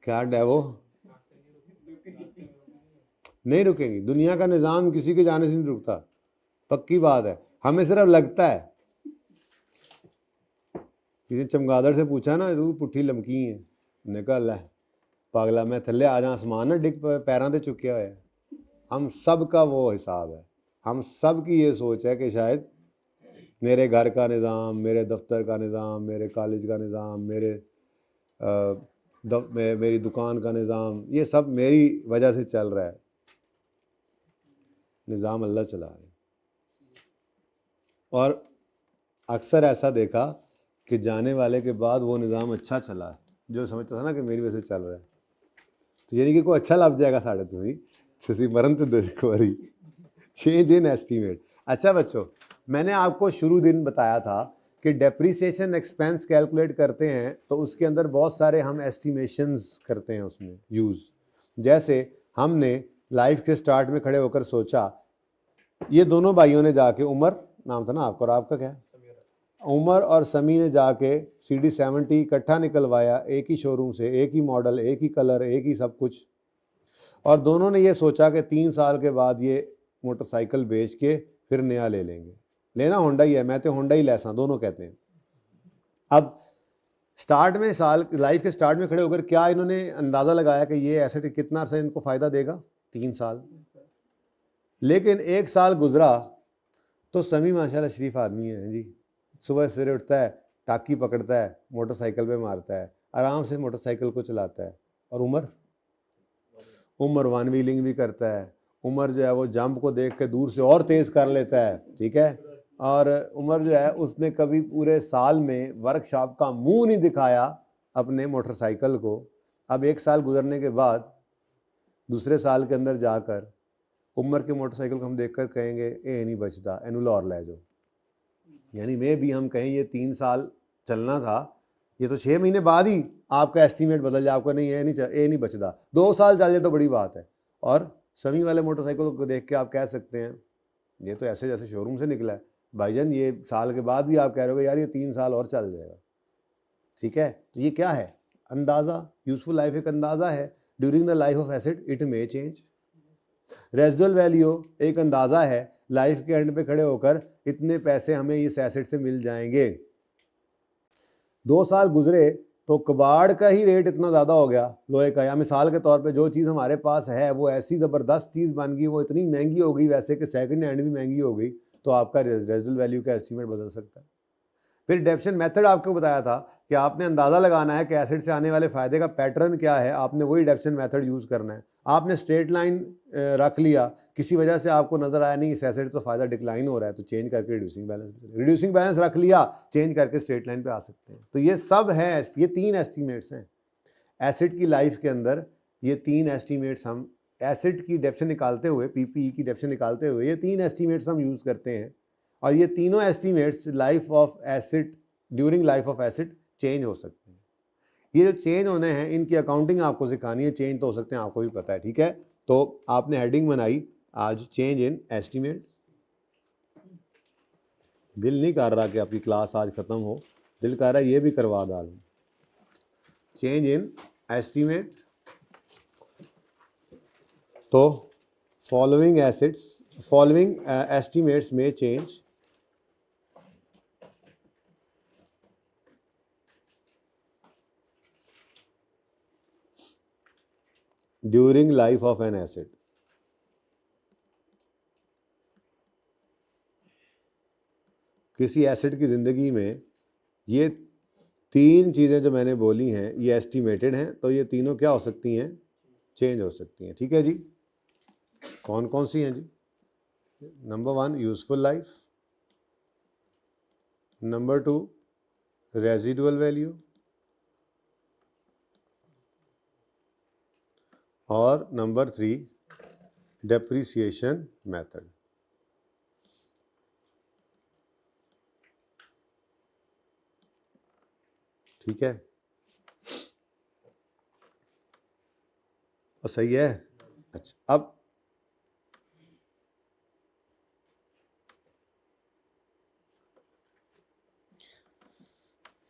क्या डेवो नहीं रुकेंगी, दुनिया का निज़ाम किसी के जाने से नहीं रुकता, पक्की बात है। हमें सिर्फ लगता है, किसी चमगादड़ से पूछा ना तू पुट्ठी लमकी है, निकल है पागला मैं थले आ जा आसमान ना डिग पैरों से चुकिया हुआ है। हम सब का वो हिसाब है, हम सब की ये सोच है कि शायद मेरे घर का निज़ाम, मेरे दफ्तर का निज़ाम, मेरे कॉलेज का निज़ाम, मेरे मेरी दुकान का निज़ाम, ये सब मेरी वजह से चल रहा है। निज़ाम अल्लाह चला रहे हैं। और अक्सर ऐसा देखा कि जाने वाले के बाद वो निज़ाम अच्छा चला है, जो समझता था ना कि मेरी वजह से चल रहा है। तो यानी कि कोई अच्छा लभ जाएगा साढ़े तुम्हें ससी मरन तो देखो अरी चेंज इन एस्टीमेट। अच्छा बच्चों, मैंने आपको शुरू दिन बताया था कि डेप्रिसिएशन एक्सपेंस कैलकुलेट करते हैं तो उसके अंदर बहुत सारे हम एस्टिमेशंस करते हैं उसमें यूज़। जैसे हमने लाइफ के स्टार्ट में खड़े होकर सोचा, ये दोनों भाइयों ने जाके, उमर नाम था ना आपका और आपका क्या है, उमर और समी ने जाके CD70 इकट्ठा निकलवाया, एक ही शोरूम से, एक ही मॉडल, एक ही कलर, एक ही सब कुछ। और दोनों ने ये सोचा कि 3 साल के बाद ये मोटरसाइकिल बेच के फिर नया ले लेंगे। लेना होंडा ही है, मैं तो होंडा ही लेसा, दोनों कहते हैं। अब स्टार्ट में, साल लाइफ के स्टार्ट में खड़े होकर क्या इन्होंने अंदाज़ा लगाया कि ये एसेट कितना से इनको फ़ायदा देगा? 3 साल। लेकिन 1 साल गुजरा तो समी माशाल्लाह शरीफ आदमी है जी, सुबह सवेरे उठता है, टाकी पकड़ता है, मोटरसाइकिल पे मारता है, आराम से मोटरसाइकिल को चलाता है। और उमर वन व्हीलिंग भी करता है। उमर जो है वो जंप को देख के दूर से और तेज़ कर लेता है, ठीक है। और उमर जो है उसने कभी पूरे साल में वर्कशॉप का मुंह नहीं दिखाया अपने मोटरसाइकिल को। अब 1 साल गुजरने के बाद दूसरे साल के अंदर जाकर उमर के मोटरसाइकिल को हम देखकर कहेंगे ए नहीं बचता, एनू लाहौर ले जाओ। यानी में भी हम कहें ये 3 साल चलना था, ये तो 6 महीने बाद ही आपका एस्टीमेट बदल जाए, आपका नहीं ये नहीं बचता, 2 साल चल जाए तो बड़ी बात है। और समी वाले मोटरसाइकिल को देख के आप कह सकते हैं ये तो ऐसे जैसे शोरूम से निकला है भाईजान, ये साल के बाद भी आप कह रहे हो यार ये 3 साल और चल जाएगा, ठीक है। तो ये क्या है? अंदाज़ा। यूजफुल लाइफ एक अंदाज़ा है। During the life of asset it may change. Residual value एक अंदाज़ा है, लाइफ के एंड पे खड़े होकर इतने पैसे हमें इस एसेट से मिल जाएंगे। 2 साल गुजरे तो कबाड़ का ही रेट इतना ज़्यादा हो गया लोहे का, या मिसाल के तौर पे जो चीज़ हमारे पास है वो ऐसी ज़बरदस्त चीज़ बन गई, वो इतनी महंगी हो गई वैसे कि सेकंड हैंड भी महंगी हो गई, तो आपका रेजिडुअल वैल्यू का एस्टीमेट बदल सकता है। फिर डेप्शन मेथड आपको बताया था कि आपने अंदाज़ा लगाना है कि एसेट से आने वाले फ़ायदे का पैटर्न क्या है, आपने वही डेप्शन मेथड यूज़ करना है। आपने स्ट्रेट लाइन रख लिया, किसी वजह से आपको नज़र आया नहीं इस एसेट तो फ़ायदा डिक्लाइन हो रहा है, तो चेंज करके रिड्यूसिंग बैलेंस रख लिया, चेंज करके स्ट्रेट लाइन पे आ सकते हैं। तो ये सब है, ये 3 एस्टीमेट्स हैं एसेट की लाइफ के अंदर। ये 3 एस्टीमेट्स हम एसेट की डेप्शन निकालते हुए, PPE की डेप्शन निकालते हुए ये 3 एस्टीमेट्स हम यूज़ करते हैं। और ये तीनों estimates life of asset, during life of asset change हो सकते हैं। ये जो चेंज होने हैं इनकी अकाउंटिंग आपको सिखानी है। चेंज तो हो सकते हैं, आपको भी पता है, ठीक है। तो आपने हेडिंग बनाई आज चेंज इन एस्टीमेट्स। दिल नहीं कर रहा कि आपकी क्लास आज ख़त्म हो, दिल कर रहा है ये भी करवा डालूं। चेंज इन एस्टीमेट, तो फॉलोइंग एसेट्स, फॉलोइंग एस्टीमेट्स में change during life of an asset. किसी एसेट की ज़िंदगी में ये 3 चीज़ें जो मैंने बोली हैं ये एस्टिमेटेड हैं, तो ये तीनों क्या हो सकती हैं? चेंज हो सकती हैं, ठीक है जी। कौन कौन सी हैं जी? Number 1 useful life, number 2 residual value, और नंबर 3 डेप्रिसिएशन मेथड। ठीक है, और सही है। अच्छा, अब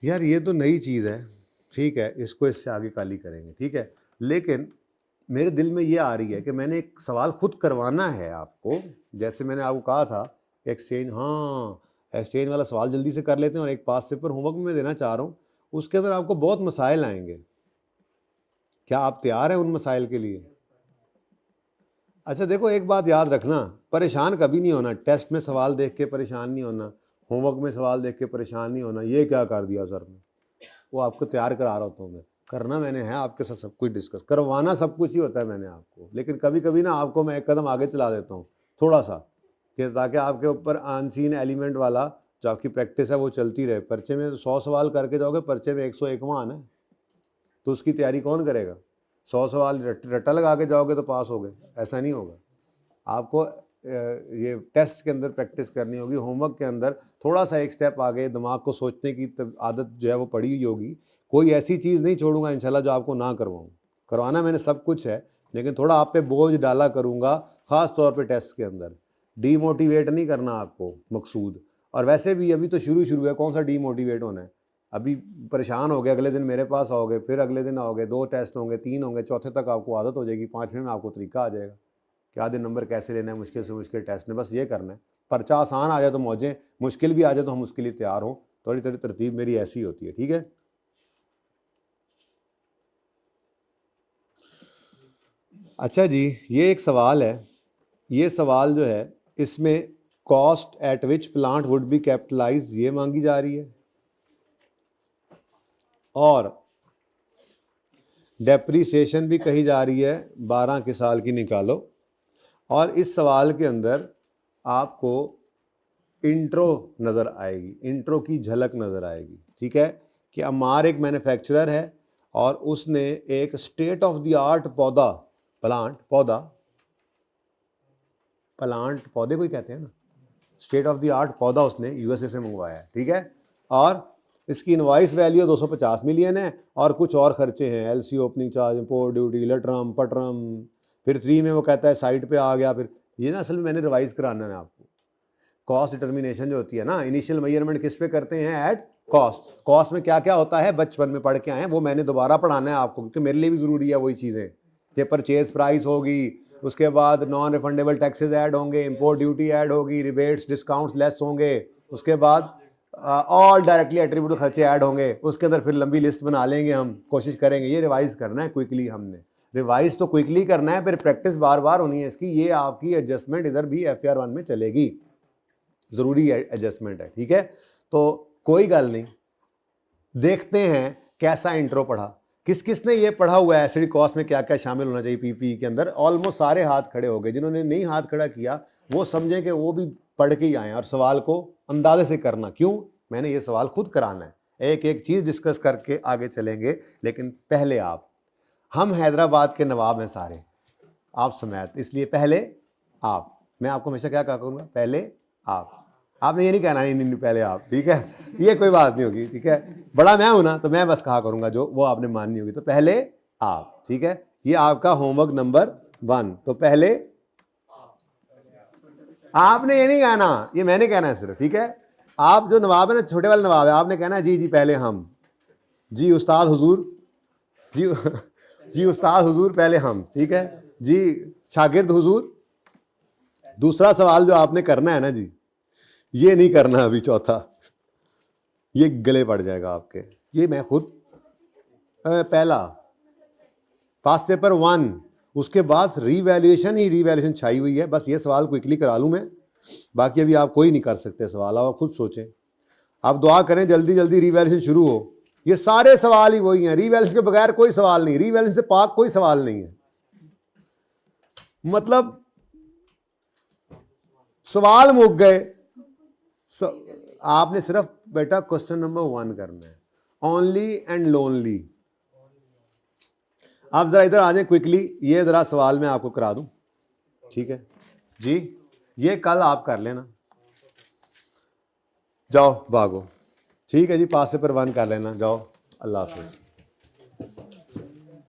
यार ये तो नई चीज़ है, ठीक है, इसको इससे आगे काली करेंगे, ठीक है। लेकिन मेरे दिल में ये आ रही है कि मैंने एक सवाल खुद करवाना है आपको। जैसे मैंने आपको कहा था एक्सचेंज, हाँ एक्सचेंज वाला सवाल जल्दी से कर लेते हैं, और एक पास पेपर होमवर्क में देना चाह रहा हूँ, उसके अंदर आपको बहुत मसाइल आएंगे। क्या आप तैयार हैं उन मसाइल के लिए? अच्छा देखो, एक बात याद रखना, परेशान कभी नहीं होना। टेस्ट में सवाल देख के परेशान नहीं होना, होमवर्क में सवाल देख के परेशान नहीं होना, ये क्या कर दिया सर ने, वो आपको तैयार करा रहा होता हूँ मैं। करना मैंने है आपके साथ सब कुछ डिस्कस, करवाना सब कुछ ही होता है मैंने आपको, लेकिन कभी कभी ना आपको मैं एक कदम आगे चला देता हूँ थोड़ा सा, कि ताकि आपके ऊपर अनसीन एलिमेंट वाला जो आपकी प्रैक्टिस है वो चलती रहे। पर्चे में 100 सवाल करके जाओगे, पर्चे में 101वां आना है, तो उसकी तैयारी कौन करेगा? 100 सवाल रट्टा लगा के जाओगे तो पास हो गए, ऐसा नहीं होगा। आपको ये टेस्ट के अंदर प्रैक्टिस करनी होगी, होमवर्क के अंदर थोड़ा सा एक स्टेप आगे दिमाग को सोचने की आदत जो है वो पड़ी हुई होगी। कोई ऐसी चीज़ नहीं छोड़ूंगा इंशाल्लाह जो आपको ना करवाऊँ, करवाना मैंने सब कुछ है, लेकिन थोड़ा आप पे बोझ डाला करूँगा, ख़ास तौर पे टेस्ट के अंदर। डीमोटिवेट नहीं करना आपको मकसूद, और वैसे भी अभी तो शुरू है, कौन सा डीमोटिवेट होना है। अभी परेशान हो गए, अगले दिन मेरे पास आओगे, फिर अगले दिन आओगे, 2 टेस्ट होंगे, 3 होंगे, चौथे तक आपको आदत हो जाएगी, 5वें में आपको तरीका आ जाएगा क्या दिन नंबर कैसे लेना है, मुश्किल से मुश्किल टेस्ट ने, बस ये करना है। पर्चा आसान आ जाए तो मौजें, मुश्किल भी आ जाए तो हम उसके लिए तैयार हों। थोड़ी थोड़ी तरतीब मेरी ऐसी होती है, ठीक है। अच्छा जी, ये एक सवाल है, ये सवाल जो है इसमें cost at which plant would be capitalise ये मांगी जा रही है, और डेप्रीसिएशन भी कही जा रही है 12 के साल की निकालो। और इस सवाल के अंदर आपको इंट्रो नज़र आएगी, इंट्रो की झलक नज़र आएगी, ठीक है। कि अमार एक मैन्युफैक्चरर है और उसने एक स्टेट ऑफ द आर्ट पौधे कोई कहते हैं ना, स्टेट ऑफ द आर्ट पौधा उसने यूएसए से मंगवाया है, ठीक है। और इसकी इनवाइस वैल्यू 250 मिलियन है, और कुछ और खर्चे हैं, LC, opening charge, import duty, लटरम पटरम, फिर 3 में वो कहता है साइट पे आ गया। फिर ये ना असल में मैंने रिवाइज कराना है आपको। कॉस्ट डिटर्मिनेशन जो होती है ना, इनिशियल मेजरमेंट किस पे करते हैं? At cost. कॉस्ट में क्या क्या होता है बचपन में पढ़ के आए हैं, वो मैंने दोबारा पढ़ाना है आपको, क्योंकि मेरे लिए भी ज़रूरी है वही चीज़ें, कि परचेज प्राइस होगी, उसके बाद नॉन रिफंडेबल टैक्सेस ऐड होंगे, इंपोर्ट ड्यूटी ऐड होगी, रिबेट्स डिस्काउंट्स लेस होंगे, उसके बाद ऑल डायरेक्टली एट्रीब्यूट खर्चे ऐड होंगे, उसके अंदर फिर लंबी लिस्ट बना लेंगे, हम कोशिश करेंगे। ये रिवाइज करना है क्विकली, हमने रिवाइज तो क्विकली करना है, फिर प्रैक्टिस बार बार होनी है इसकी। ये आपकी एडजस्टमेंट इधर भी FR1 में चलेगी, ज़रूरी एडजस्टमेंट है, ठीक है। तो कोई गल नहीं, देखते हैं कैसा इंट्रो पढ़ा, किस किस ने ये पढ़ा हुआ है, एसिड कॉस्ट में क्या क्या शामिल होना चाहिए पीपी के अंदर। ऑलमोस्ट सारे हाथ खड़े हो गए, जिन्होंने नहीं हाथ खड़ा किया वो समझें कि वो भी पढ़ के ही आए, और सवाल को अंदाजे से करना। क्यों? मैंने ये सवाल खुद कराना है, एक एक चीज़ डिस्कस करके आगे चलेंगे, लेकिन पहले हम हैदराबाद के नवाब हैं सारे, आप समेत, इसलिए पहले आप। मैं आपको हमेशा क्या कहा करूँगा? पहले आपने ये नहीं कहना नहीं पहले आप, ठीक है। ये कोई बात नहीं होगी, ठीक है। बड़ा मैं हूं ना, तो मैं बस कहा करूंगा जो वो आपने माननी होगी, तो पहले आप, ठीक है। ये आपका होमवर्क नंबर 1। तो पहले आपने ये नहीं कहना, ये मैंने कहना है सिर्फ, ठीक है। आप जो नवाब है ना, छोटे वाले नवाब है, आपने कहना है जी जी पहले हम, जी उस्ताद हुजूर, जी उस्ताद हुजूर पहले हम, ठीक है जी शागिर्द हुजूर। दूसरा सवाल जो आपने करना है ना जी, ये नहीं करना अभी, चौथा ये गले पड़ जाएगा आपके, ये मैं खुद पहला पास पेपर 1, उसके बाद रीवैल्यूएशन छाई हुई है। बस ये सवाल क्विकली करा लूँ मैं, बाकी अभी आप कोई नहीं कर सकते सवाल, आप खुद सोचें। आप दुआ करें जल्दी जल्दी रीवैल्यूएशन शुरू हो। ये सारे सवाल ही वही हैं, रीवैल्यूएशन के बगैर कोई सवाल नहीं, रीवैल्यूएशन से पाक कोई सवाल नहीं है। मतलब सवाल मुक गए। आपने सिर्फ बेटा क्वेश्चन नंबर 1 करना है, ओनली एंड लोनली। आप जरा इधर आ जाएं क्विकली, ये जरा सवाल मैं आपको करा दूं, ठीक है जी। ये कल आप कर लेना, जाओ भागो, ठीक है जी। पास पेपर 1 कर लेना, जाओ, अल्लाह हाफिज।